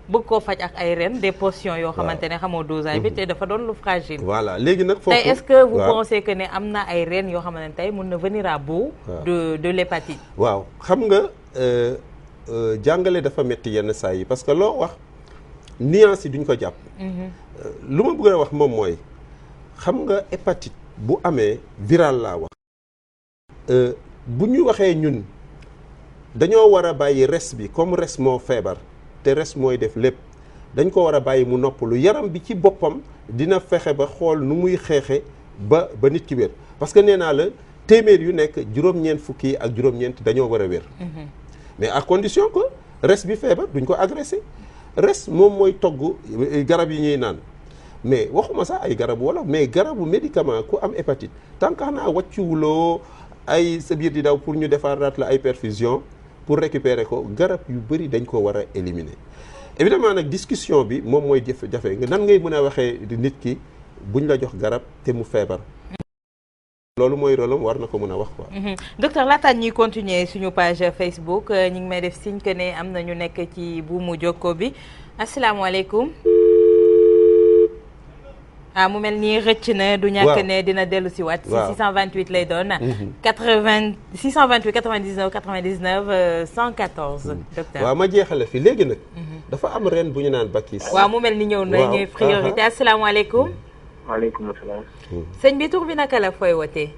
bëgg koo faj ak ay ren des potions yoo xamante ne xamoo dosage bi te dafa doon lu fragile. voilà léegi nag foofu tey est-ce que vous pensez que ne am na ay ren yoo xamante ne tey mën na venir à bout. de l'hépatite. waaw xam nga jàngale dafa metti yenn saa yi parce que loo wax. nuance yi duñ ko jàpp. lu ma bëgg a wax moom mooy xam nga hépatite bu amee viral laa wax bu ñu waxee ñun dañoo war a bàyyi res bi comme res moo feebar te res mooy def lépp dañ ko war a bàyyi mu noppalu yaram bi ci boppam dina fexe ba xool nu muy xeexe ba nit ki wér parce que nee naa la téeméer yu nekk juróom-ñeent fukki ak juróom-ñeent dañoo war a wér mais à condition que res bi feebar duñ ko agressé res moom mooy togg garab yi ñuy naan mais waxuma sax ay garabu wolof mais garabu médicament ku am hépatite tant que xanaa wàccuwuloo ay sa biir di daw pour ñu defaraat la ay perfusion pour récupérer ko garab yu bëri dañ ko war a éliminer évidemment nag discussion bi moom mooy jafe nga nan ngay mën a waxee nit ki buñ la jox garab te mu feebar loolu mooy rôlam war na ko mën a wax quoi. docteur laataan ñuy continuer suñu page Facebook ñu ngi may def signe que ne am na ñu nekk ci buumu jokko bi asalaamaaleykum. mu mel nii rëcc na du ñàkk ne dina dellu si waat. waaw 628 lay doon. 628 99 99 114. docteur waaw ma jeexale fi léegi nag. dafa am ren bu ñu naan Bakis. waaw mu mel ni ñëw na ñuy priorité asalaamaaleykum. waaleykum salaam. sëñ bi tur bi naka la fooy wootee.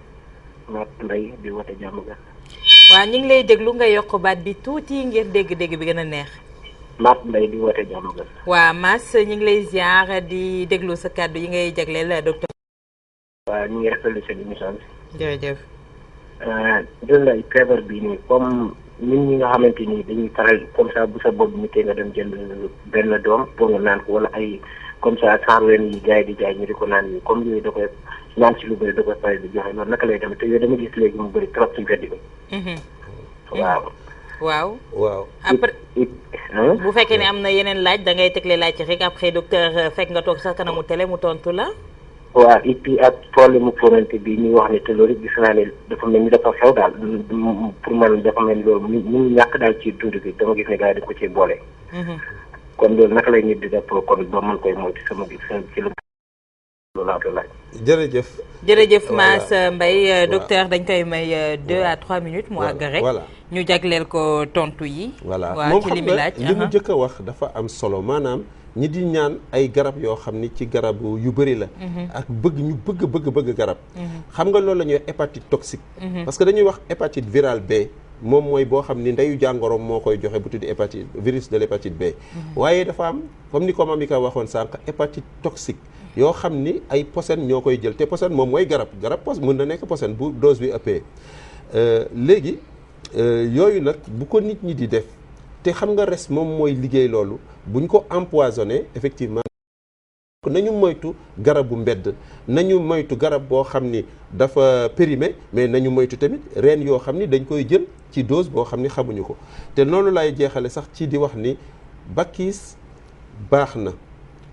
Mat Mbaye di wote jàmm ga. waaw ñu ngi lay déglu nga yokk baat bi tuuti ngir dégg-dégg bi gën a neex. Mat Mbaye di wote jàmm ga. waaw Mass ñu ngi lay ziar di déglu sa kàddu yi ngay jagleel docteur. waaw ñu ngi rafetlu seen émission bi. jërëjëf. jël na feebar bii nii comme ñun ñi nga xamante ni dañuy faral comme ça bu sa bopp mi tee nga dem jënd benn doom pour nga naan ko wala ay comme ça sans wen yi gars yi di jaay ñu di ko naan nii comme yooyu da koy naan si lu bëri da koy faral di joxe loolu naka lay demee te yooyu dama gis léegi mu bëri trop ci mbedd bi. waaw. waaw. après bu fekkee ne am na yeneen laaj da ngay tegle laaj rek après docteur fekk nga toog sa kanamu télé mu tontu la. waaw et puis ak problème mu pauvreté bi ñuy wax ne te loolu gis naa ne dafa mel ni dafa xew daal pour man dafa mel ni loolu mu ñàkk daal ci dund gi dama gis ne gars yi dañ ko ciy boole. kon loolu naka lay nit di def kon ba mën koy moytu sama gis ci lu loolu laa doon laaj. jërëjëf Mass Mbaye docteur dañ koy may 2 à 3 minutes mu àgg rek. ñu jagleel ko tontu yi. voilà waaw ci li mu laaj li mu njëkk a wax dafa am solo maanaam. ñi di ñaan ay garab yoo xam ni ci garab yu bëri la ak bëgg garab xam nga loolu la ñuy wax hépatite toxique parce que dañuy wax hépatite virale B moom mooy boo xam ni ndeyu jàngoroom moo koy joxe bu tuddi hépatite virus de l'hépatite B waaye dafa am comme ni ko Mamika waxoon sànq hépatite toxique yoo xam ni ay posen ñoo koy jël te posen moom mooy garab pos mën na nekk posen bu dose bi ëppee léegi yooyu nag bu ko nit ñi di def te xam nga res moom mooy liggéey loolu buñ ko empoisonné effectivement nañu moytu garabu mbedd nañu moytu garab boo xam ni dafa périmé mais nañu moytu tamit reen yoo xam ni dañ koy jël ci dose boo xam ni xamuñu ko te noonu lay jeexale sax ci di wax ni Bakis baax na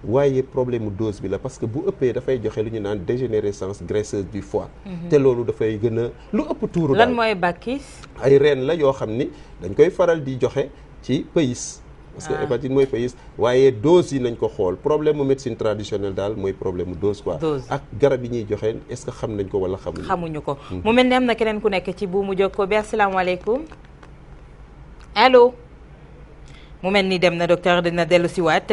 waaye problème mu dose bi la parce que bu ëppee dafay joxe lu ñu naan dégénérescence graisseuse du foie te loolu dafay gën a lu ëpp tuuru daal lan mooy Bakis ay reen la yoo xam ni dañ koy faral di joxe ci pays parce que hépatite mooy pays waaye dose yi nañ ko xool problème mu médecine traditionnelle daal mooy problème mu dose quoi ak garab yi ñuy joxe est-ce que xam nañ ko wala xamuñu ko mu mel ni am na keneen ku nekk ci buumu jokkoo bi asalaamaaleykum allo mu mel ni dem na docteur dina dellu si waat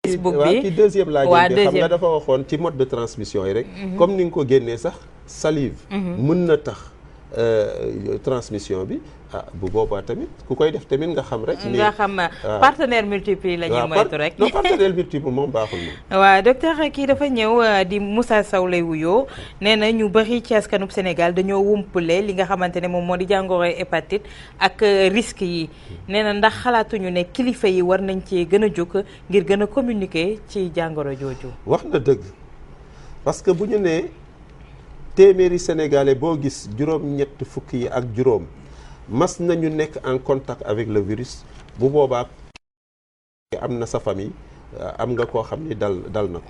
Facebook bi waaw ci deuxième laaj bi xam nga dafa waxoon ci mode de transmission yi rek comme ni nga ko génnee sax salive mën na tax transmission bi bu boobaa tamit ku koy def tamit nga xam rek. nga xam partenaire multiple la ñuy moytu rek. non partenaire multiple moom baaxul moom. waaw docteur kii dafa ñëw di Moussa Sow lay wuyoo nee na ñu bëri ci askanub Sénégal dañoo wumpule li nga xamante ne moom moo di jàngoro hépatite ak risques yi nee na ndax xalaatuñu ne kilifa yi war nañ ci gën a jóg ngir gën a communiquer ci jàngoro jooju. wax na dëgg parce que bu ñu nee téeméeri sénégalais boo gis juróom-ñett fukk yi ak juróom. mas nañu nekk en contact avec le virus bu boobaa am na sa famille am nga koo xam ni dal na ko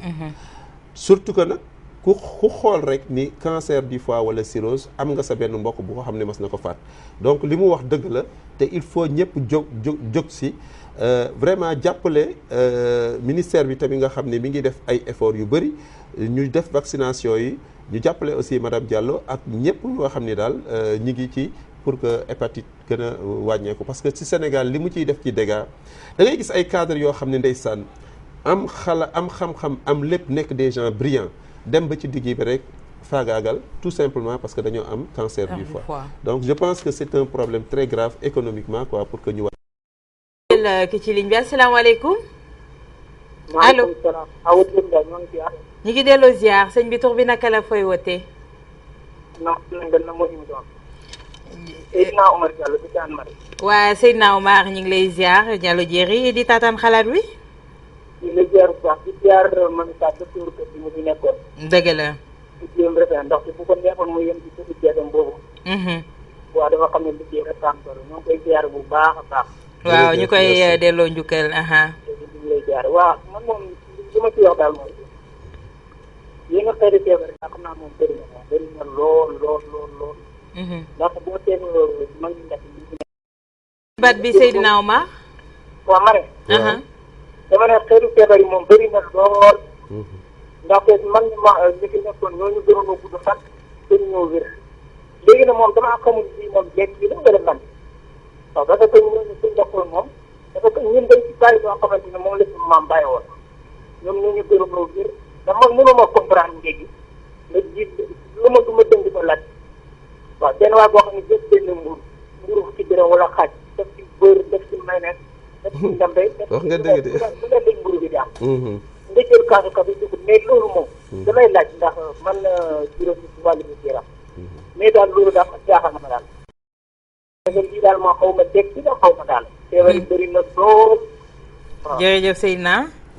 surtout que nag ku xool rek ni cancer du foie wala cirrhose am nga sa benn mbokk bu ko xam ne mas na ko faat donc li mu wax dëgg la te il faut ñëpp jóg si vraiment jàppale ministère bi tamit nga xam ne mi ngi def ay efforts yu bëri ñu def vaccination yi ñu jàppale aussi madame Diallo ak ñëpp ñoo xam ni daal ñi ngi ci pour que hépatite gën a wàññeeku parce que ci Sénégal li mu ciy def ci dégâts da ngay gis ay cadres yoo xam ne ndeysaan am xam-xam am lépp nekk des gens brillants dem ba ci digg bi rek faagaagal tout simplement parce que dañoo am cancer du foie. Donc je pense que c'est un problème très grave économiquement quoi pour que ñu war. ki ci ligne bi asalaamaaleykum. allo maaleykum salaam. Awa Diop Ndiaye ñoo ngi ziar. ñu ngi delloo ziar sëñ bi tur bi naka la fooy wootee. Seydina Omar Diallo di Hann Maristes. waa Seydina Omar ñu ngi lay ziar Diallo Diéry di taataan xalaat wi. ñu ngi lay ziar bu baax di ziar Mamika docteur kër gi mu fi nekkoon. dëgg la. di jéem rafet ndax bu ko neexoon mu yem ci suñu jeexam boobu. waaw dafa xam ne liggéey rek am solo ñoo ngi koy ziar bu baax a baax. waaw ñu koy delloo njukkal. ñu ngi lay ziar waaw man moom li ma ci wax daal mooy yi nga xëy na feebar ndax xam naa moom bëri na lool. ndax boo seetloo mag ñi ndax bat bi Seydina Omar. waaw ma ne. dama ne xeetu feebar yi moom bëri na lool. ndaxte man ñi fi nekkoon ñooñu gënoon a gudd fan dañu ñëw wér léegi nag moom damaa xamul bii moom lekk bi la wala lan waaw dafa ko ñooñu suñ bokkoon moom dafa ko ñun dañ ci bàyyi loo xamante ne moom la suñu maam bàyyi woon ñoom ñooñu gënoon a wér ndax man mënuma comprendre léegi nga gis lu ma du ma dëng di ko laaj waaw benn waay boo xam ne jël benn mburu fukki dërëm wala xaaj def ci beurre def ci mayonnaise def ci ndambe wax nga dëgg de bu leen dañ mburu bi di am nga jël kaasu kafe dugg mais loolu moom damay laaj ndax man juróom ci wàllu bi yaram mais daal loolu daal jaaxal na ma daal nga lii daal moo xaw ma dégg ci la xaw ma daal feebar yi bëri na lool jërëjëf Seydina.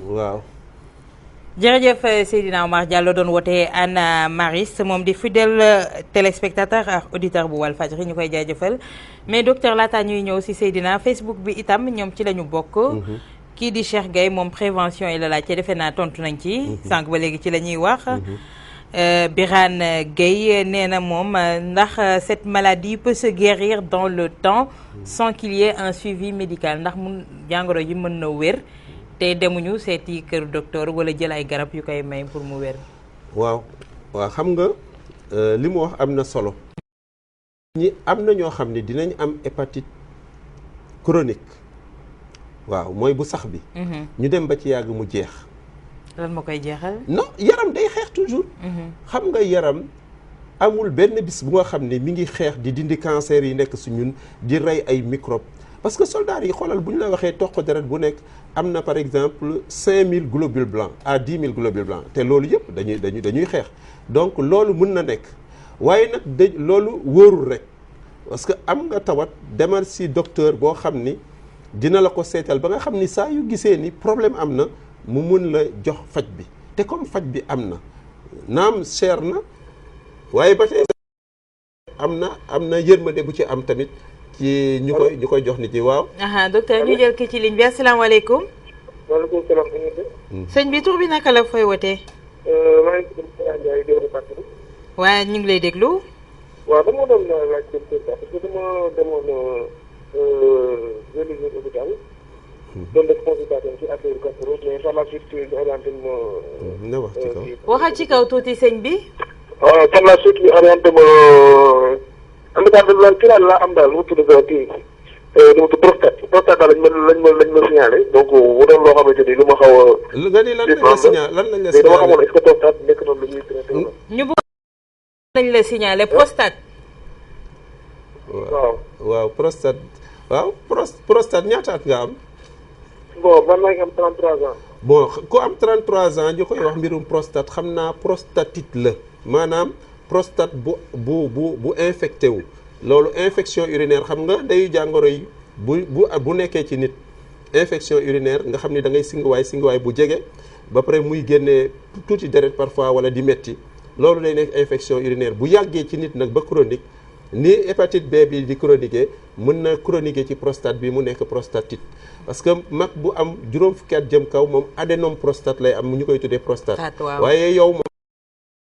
waaw jërëjëf Seydina Omar Diallo doon wootee Hann Maristes moom di fidèle téléspectateur ak auditeur bu Walfadjri ñu koy jaajëfal mais docteur laata ñuy ñëw si Seydina Facebook bi itam ñoom ci la ñu bokk. kii di Cheikh Gueye moom prévention yi la laajte defe naa tontu nañ ci. sànq ba léegi ci la ñuy wax. Birane Gueye nee na moom ndax cette maladie peut se guérir dans le temps sans qu'il y ait un suivi médical ndax mun jàngoro ji mën na wér. te demuñu seeti kër docteur wala jël ay garab yu koy may pour mu wér. waaw xam nga li mu wax am na solo. ñi am na ñoo xam ne dinañ am hépatite chronique waaw mooy bu sax bi. ñu dem ba ci yàgg mu jeex. lan moo koy jeexal. non yaram day xeex toujours. xam nga yaram amul benn bis bu nga xam ne mi ngi xeex di dindi cancer yi nekk su ñun di rey ay microbe parce que soldats yi xoolal bu ñu la waxee toq deret bu nekk am na par exemple 5000 globules blancs à 10 000 globules blancs te loolu yëpp dañuy xeex donc loolu mën na nekk waaye nag loolu wóorul rek parce que am nga tawat demal si docteur boo xam ni dina la ko seetal ba nga xam ni saa yu gisee ni problème am na mu mun la jox faj bi te comme faj bi am na naam cher na waaye ba tey am na yërmande bu ci am tamit ci ñu koy jox nit yi waaw. docteur ñu jël ki ci ligne bi asalaamaaleykum. waaleykum salaam. sëñ bi tur bi naka la fooy wootee. maa ngi tudd Moussa Ndiaye di département. waaye ñu ngi lay déglu. waaw dama doon laaj parce que dama demoon benn jour hôpital. doon def consultation ci affaire gastro mais par la suite ñu orienté ma. na wax ci kaw. waxal ci kaw tuuti sëñ bi. waaw par la suite ñu orienté ma. en tout cas daal kii daal laa am daal mu tudd kii nu mu tudd prostate daal lañ ma signalé donc mu doon loo xamante ni lu ma xaw a. nga ni lan lañ la signalé dama xamoon est-ce que prostate nekk na lu ñuy traité. ñu bëgg lañ la signalé prostate. waaw prostate waaw prostate ñaata at nga am. bon man maa ngi am 33 ans. bon ku am 33 ans ñu koy wax mbirum prostate xam naa prostatite la maanaam. prostate bu infecté wu loolu infection urinaire xam nga dayu jàngoro yi bu nekkee ci nit infection urinaire nga xam ni da ngay singuwaay bu jege ba pare muy génnee tuuti deret parfois wala di metti loolu day nekk infection urinaire bu yàggee ci nit nag ba chronique ni hépatite B bi di chroniquer mën na chroniquer ci prostate bi mu nekk prostatite parce que mag bu am juróom fukki at jëm kaw moom adénome prostate lay am ñu koy tuddee prostate waaye yow moom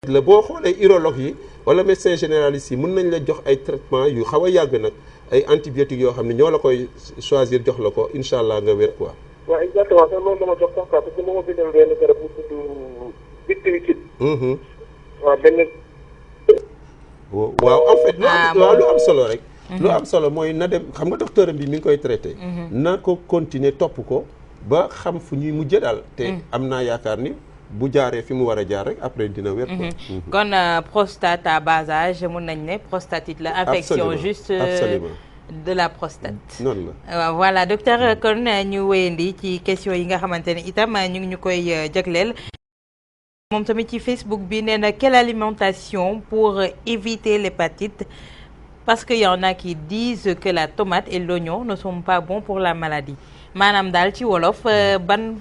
la boo xoolee urologue yi wala médecin généraliste yi mën nañ la jox ay traitement yu xaw a yàgg nag ay antibiotiques yoo xam ne ñoo la koy choisir jox la ko incha allah nga wér quoi. waaw exactement sax loolu dama jox sax parce que moo ma bindal benn garab bu tudd victimicide. waaw benn. waaw en fait. lu am solo rek. lu am solo mooy na dem xam nga docteur bi mi ngi koy traité. na ko continuer topp ko ba xam fu ñuy mujjee daal. te am naa yaakaar ni bu jaaree fi mu war a jaar rek après dina wér. kon prostate à bas âge mun nañ ne prostatite la. infection juste de la prostate. noonu la voilà docteur kon ñu wéyandi ci question yi nga xamante ne itam ñu ngi ñu koy jagleel. moom tamit ci Facebook bi nee na quelle alimentation pour éviter l'hépatite parce que y en a qui disent que la tomate et l'oignon ne sont pas bons pour la maladie maanaam daal ci wolof ban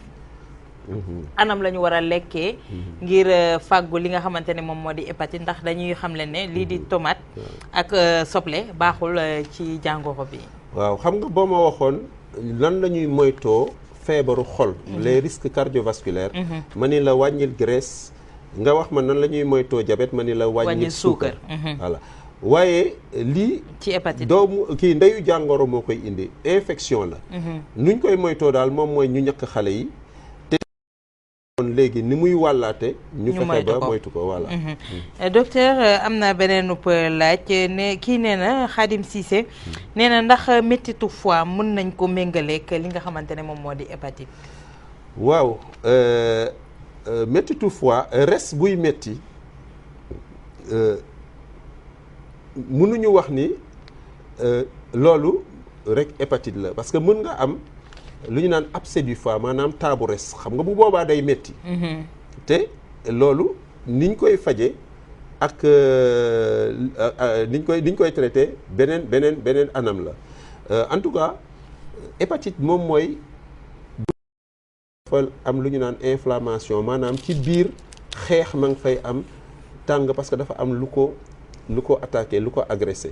anam la ñu war a lekkee ngir fàggu li nga xamante ne moom moo di hépatite ndax dañuy xamle ne lii di tomate ak soble baaxul ci jàngoro bi. waaw xam nga boo ma waxoon lan la ñuy moytoo feebaru xol les risques cardiovasculaires ma ni la wàññil graisse nga wax ma nan la ñuy moytoo diabète ma ni la wàññil suukar voilà waaye lii ci hépatite doomu kii ndeyu jàngoro moo koy indi infection la nuñ koy moytoo daal moom mooy ñu ñàkk xale yi te kon léegi ni muy wàllaate ñu fexe ba moytu ko voilà docteur am na beneen laaj ne kii nee na Khadim Cissé nee na ndax méttitu foie mën nañ ko méngaleek li nga xamante ne moom moo di hépatite waaw méttitu foie res buy métti mënuñu wax ni loolu rek hépatite la parce que mën nga am lu ñu naan abcès du foie maanaam taabu res xam nga bu boobaa day métti te loolu niñ koy faje ak niñ koy traité beneen anam la en tout cas hépatite moom mooy dafa am lu ñu naan inflammation maanaam ci biir xeex ma nga fay am tàng parce que dafa am lu ko attaqué lu ko agressé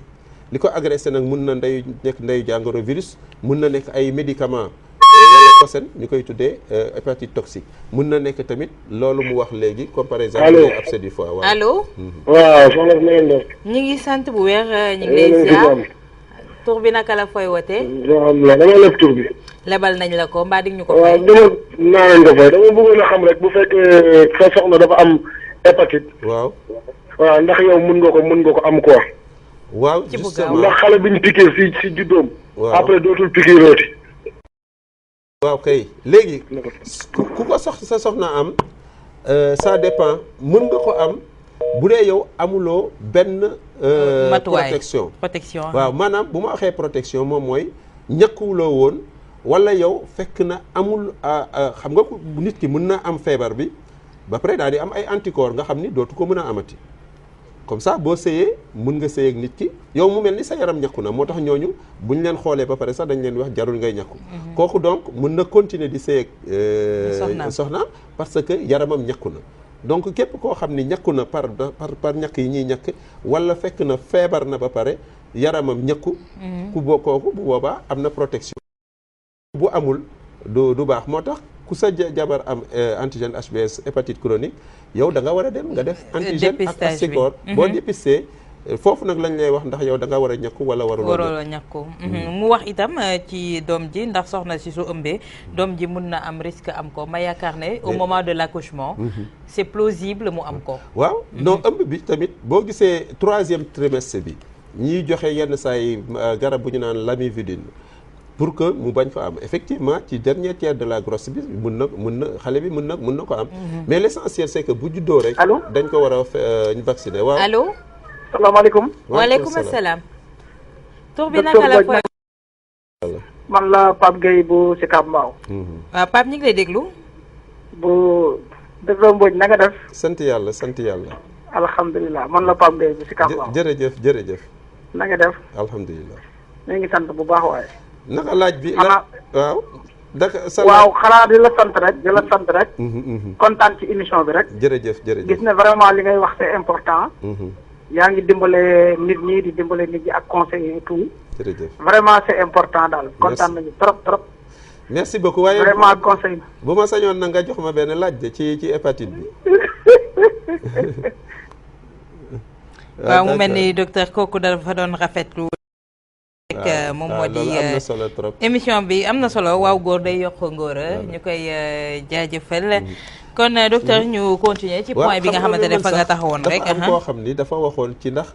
li ko agressé nag mun na nekk ndeyu jàngoro virus mun na nekk ay médicament wala posen ñu koy tuddee hépatite toxique mun na nekk tamit loolu mu wax léegi comme par exemple les abcès du foie. allo waaw soxna si na ngeen def. ñu ngi sant bu wér ñu ngi lay ziar tur bi naka la fooy wootee. alhamdulilah dama leb tur bi. lebal nañ la ko mbaa dig ñu ko waaw fay. dama naa leen ko fay dama bëggoon a xam rek bu fekkee sa soxna dafa am hépatite. waaw ndax yow mën nga ko am quoi. waaw ci bu justement ndax xale bi ñu piqué si juddoom. waaw après dootul piqué rooti. waaw kay léegi ku ko sa soxna am ça dépend mën nga ko am bu dee yow amuloo benn protection waaw maanaam bu ma waxee protection moom mooy ñàkkuwuloo woon wala yow fekk na amul xam nga nit ki mën na am feebar bi ba pare daal di am ay anticorps nga xam ni dootu ko mën a amati comme ça boo sëyee mën nga sëy ak nit ki yow mu mel ni sa yaram ñàkku na moo tax ñooñu buñ leen xoolee ba pare sax dañ leen wax jarul ngay ñàkku kooku donc mën na continuer di sëy ak soxna parce que yaramam ñàkku na donc képp koo xam ni ñàkku na par ñàkk yi ñuy ñàkk wala fekk na feebar na ba pare yaramam ñàkku kooku bu boobaa am na protection bu amul du baax moo tax ku sa jabar am antigène HBS hépatite chronique yow da nga war a dem nga def antigène ak anticorps boo dépisté foofu nag lañ lay wax ndax yow da nga war a ñàkku wala waruloo ñàkku mu wax itam ci doom ji ndax soxna si su ëmbee doom ji mun na am risque am ko ma yaakaar ne au moment de l'accouchement c'est plausible mu am ko waaw non ëmb bi tamit boo gisee 3e trimestre bi ñiy joxe yenn saa yi garab bu ñu naan lamivudine pour que mu bañ fa am effectivement ci dernier tiers de la grossesse bi mun na xale bi mun na ko am mais l'essentiel c'est que bu juddoo rek dañ ko war a ñu vacciner waaw allo salaamaaleykum waaleykum asalaam tur bi naka la fooy man la Pape Gueye bu Sicap Mbao waaw Pape ñu ngi lay déglu bu Dëgg Mbodj na nga def sant yàlla alhamdulilah man la Pape Gueye bu Sicap Mbao jërëjëf na nga def alhamdulilah ñu ngi sant bu baax waaye naka laaj bi waaw waaw xanaa di la sant rek kontaan ci émission bi rek jërëjëf gis ne vraiment li ngay wax c'est important yaa ngi dimbale nit ñi di dimbale nit ñi ak conseil et tout jërëjëf vraiment c'est important daal kontaan nañu trop merci beaucoup waaye vraiment conseil bu ma sañoon na nga jox ma benn laaj de ci hépatite bi waaw mu mel ni docteur kooku dafa doon rafetlu moom moo di émission bi am na solo waaw góor day yokk ngóora ñu koy jaajëfal kon docteur ñu continuer ci point bi nga xamante ne fa nga taxawoon rek dafa am koo xam ni dafa waxoon ci ndax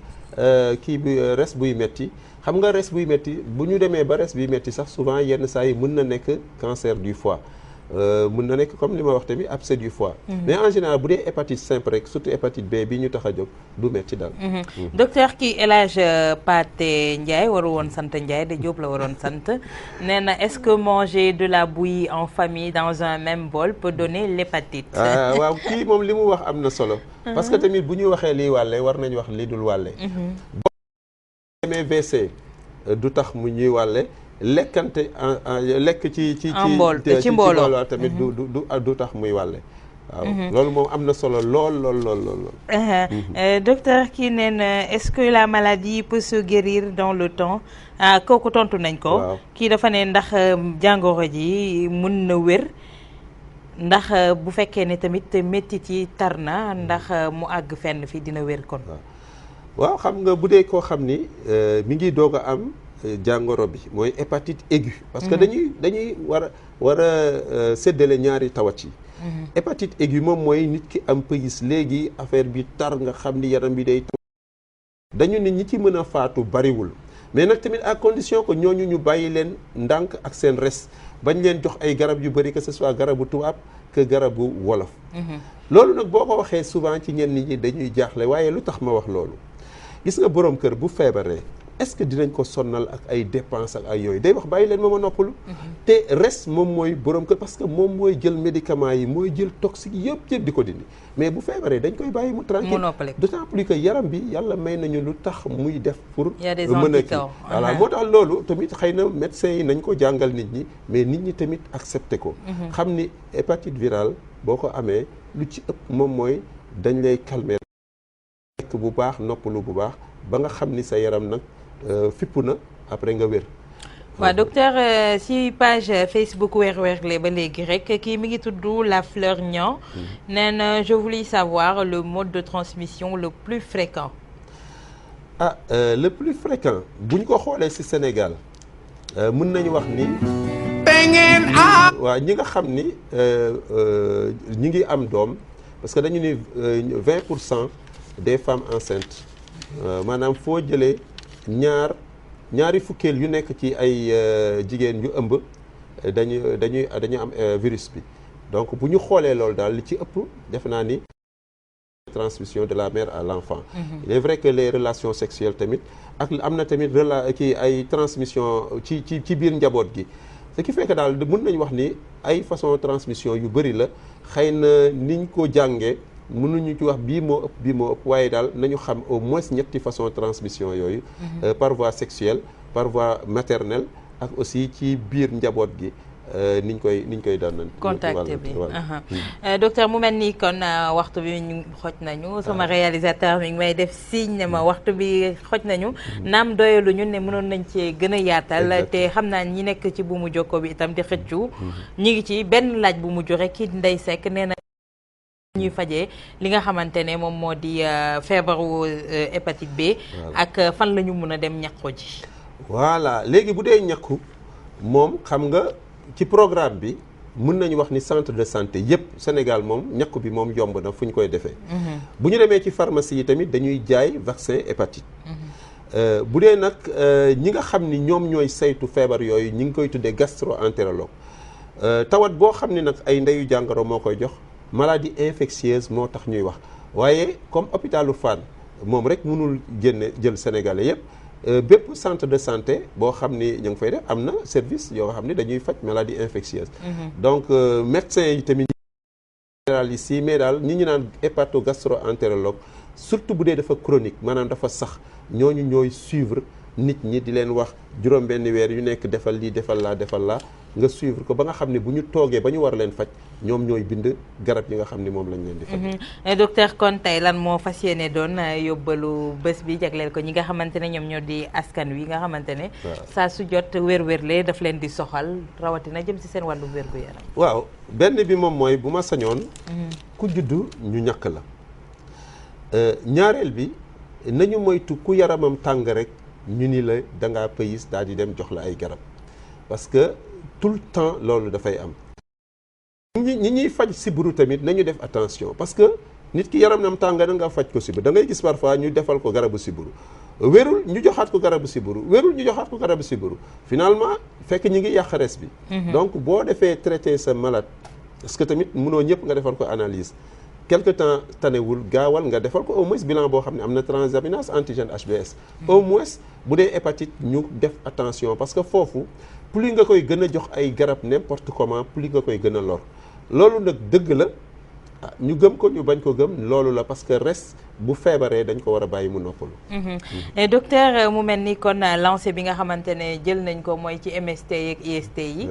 kii bi res buy metti xam nga res buy metti bu ñu demee ba res buy metti sax souvent yenn saa yi mën na nekk cancer du foie mun na nekk comme li ma wax tamit abcès du foie. mais en général bu dee hépatite simple rek surtout hépatite B bi ñu tax a jóg du metti daal. docteur kii El Hadj Pathé Ndiaye waru woon sant Ndiaye de Diop la waroon sant nee na est-ce que manger de la bouillie en famille dans un même bol peut donner l'hépatite. waaw kii moom li mu wax am na solo. parce que tamit bu ñuy waxee liy wàlle war nañu wax li dul wàlle. boo demee WC du tax mu ñuy wàlle. lekkante lekk ci mbooloo tamit du tax muy wàlle waaw loolu moom am na solo lool. docteur kii nee na est-ce que la maladie peut se guérir dans le temps kooku tontu nañ ko. kii dafa ne ndax jàngoro ji mën na wér ndax bu fekkee ne tamit méttit yi tar na ndax mu àgg fenn fi dina wér kon. waaw xam nga bu dee koo xam ni mi ngi doog a am jàngoro bi mooy hépatite aiguë parce que dañuy war a séddale ñaari tawat yi. hépatite aiguë moom mooy nit ki am pays léegi affaire bi tar nga xam ni yaram bi day dañu ne ñi ci mën a faatu bariwul mais nag tamit à condition que ñooñu ñu bàyyi leen ndànk ak seen res bañ leen jox ay garab yu bari que ce soit garabu tubaab que garabu wolof. loolu nag boo ko waxee souvent ci ñenn ñi dañuy jaaxle waaye lu tax ma wax loolu gis nga boroom kër bu feebaree. est-ce que dinañ ko sonnal ak ay dépenses ak ay yooyu day wax bàyyi leen ma noppalu. te res moom mooy borom kër parce que moom mooy jël médicaments yi mooy jël toxique yëpp di ko dindi mais bu feebaree dañ koy bàyyi mu tranquille d'autant plus que yaram bi yàlla may nañu lu tax muy def pour mën a kii voilà moo tax loolu tamit xëy na médecins yi nañ ko jàngal nit ñi mais nit ñi tamit accepté ko xam ni hépatite virale boo ko amee lu ci ëpp moom mooy dañ lay calmer lekk bu baax noppalu bu baax ba nga xam ni sa yaram nag fippu na après nga wér. waaw docteur si page Facebook Weer Werlé ba léegi rek kii mi ngi tudd La Fleur Niang nee na je voulais savoir le mode de transmission le plus fréquent. Le plus fréquent buñ ko xoolee ci Sénégal mën nañu wax ni. waaw ñi nga xam ni ñi ngi am doom parce que dañu ni 20% des femmes enceintes maanaam foo jëlee. ñaari fukkeel yu nekk ci ay jigéen yu ëmb dañu am virus bi donc bu ñu xoolee loolu daal li ci ëpp def naa ni transmission de la mère à l'enfant. Il est vrai que les relations sexuelles tamit ak am na tamit ay transmission ci biir njaboot gi ce qui fait que daal mën nañu wax ni ay façon transmission yu bëri la xëy na niñ ko jàngee mënuñu ci wax bii moo ëpp waaye daal nañu xam au moins ñetti façon transmission yooyu par voie sexuelle par voie maternelle ak aussi ci biir njaboot gi niñ koy daan contacté bi docteur mu mel nii kon waxtu bi ñu xoj nañu sama réalisateur mi ngi may def signe ne ma waxtu bi xoj nañu naam doyaluñu ne mënoon nañ cee gën a yaatal te xam naa ñi nekk ci bu mu jokko bi itam di xëccu ñi ngi ci benn laaj bu mujj rek kii Ndeye Seck nee na ñuy fajee li nga xamante ne moom moo di feebaru hépatite B ak fan la ñu mën a dem ñàkko ji. voilà léegi bu dee ñàkku moom xam nga ci programme bi mën nañu wax ni centre de santé yépp Sénégal moom ñàkku bi moom yomb na fu ñu koy defee. bu ñu demee ci pharmacie yi tamit dañuy jaay vaccin hépatite. bu dee nag ñi nga xam ni ñoom ñooy saytu feebar yooyu ñi ngi koy tuddee gastro-entérologue tawat boo xam ni nag ay ndeyu jàngoro moo koy jox. maladie infectieuse moo tax ñuy wax waaye comme hôpitalu Fann moom rek mënul jël sénégalais yépp bépp centre de santé boo xam ni ñu ngi fay def am na service yoo xam ni dañuy faj maladie infectieuse donc médecins yi tamit généralistes yi mais daal ñi ñu naan hépato-gastro-entérologue surtout bu dee dafa chronique maanaam dafa sax ñooñu ñooy suivre nit ñi di leen wax juróom-benn weer yu nekk defal lii defal laa nga suivre ko ba nga xam ne bu ñu toogee ba ñu war leen faj ñoom ñooy bind garab yi nga xam ne moom lañ leen di faj. docteur kon tey lan moo fas yéene doon yóbbalu bés bi jagleel ko ñi nga xamante ne ñoom ñoo di askan wi nga xamante ne. saa su jot wér-wérle daf leen di soxal rawatina jëm ci seen wàllu wér-gu-yaram. waaw benn bi moom mooy bu ma sañoon. ku juddu ñu ñàkk la. ñaareel bi nañu moytu ku yaramam tàng rek ñu ni la da ngaa pays daal di dem jox la ay garab parce que. tout le temps loolu dafay am ñi ñuy faj sibiru tamit nañu def attention parce que nit ki yaram nam tàng da nga faj ko sibiru da ngay gis parfois ñu defal ko garabu sibiru wérul ñu joxaat ko garabu sibiru wérul ñu joxaat ko garabu sibiru finalement fekk ñi ngi yàq res bi donc boo defee traité sa malade parce que tamit mënoo ñëpp nga defal ko analyse quelque temps tanewul gaawal nga defal ko au moins bilan boo xam ne am na transaminase antigène HbS au moins bu dee hépatite ñu def attention parce que foofu plus nga koy gën a jox ay garab n'importe comment plus nga koy gën a lor loolu nag dëgg la ñu gëm ko ñu bañ ko gëm loolu la parce que res bu feebaree dañ ko war a bàyyi mu noppalu. docteur mu mel ni kon lancé bi nga xamante ne jël nañ ko mooy ci MST yeeg IST yi.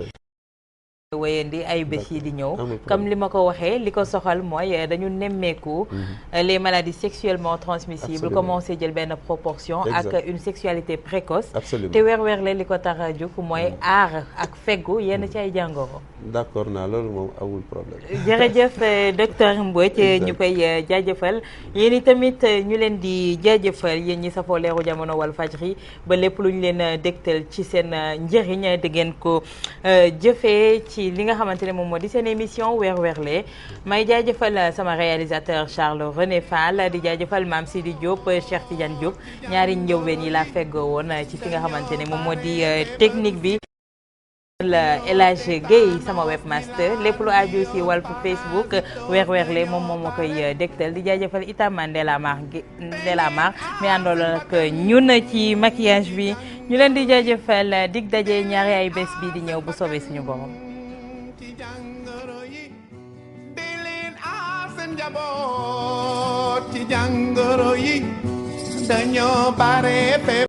wéyandi ay bés yi di ñëw comme li ma ko waxee li ko soxal mooy dañu nemmeeku les maladies sexuellement transmissibles commencé jël benn proportion ak une sexualité précoce te weer la li ko tax a jóg mooy aar ak feggu yenn ci ay jàngoro. d'accord naa loolu moom amul problème. jërëjëf docteur Mbodj ñu koy jaajëfal yéen i tamit ñu leen di jaajëfal yéen ñi safoo leeru jamono Walfadjri ba lépp lu ñu leen dégtal ci seen njëriñ di ngeen ko jëfee ci li nga xamante ne moom moo di seen émission weer weerlee may jaajëfal sama réalisateur Charles René Fall di jaajëfal Mame Sidi Diop Cheikh Tidiane Diop ñaari njëwween yi laa feggoo woon ci fi nga xamante ne moom moo di technique bi El Hadj Guèye sama webmaster lépp lu aju si Walf Facebook weer weerlee moom ma koy dégtal di jaajëfal itam Ndella Mar mi àndoon ak ñun ci maquillage bi ñu leen di jaajëfal dig daje ñaari ay bés bi di ñëw bu soobee suñu borom. ci jàngoro yi dañoo bare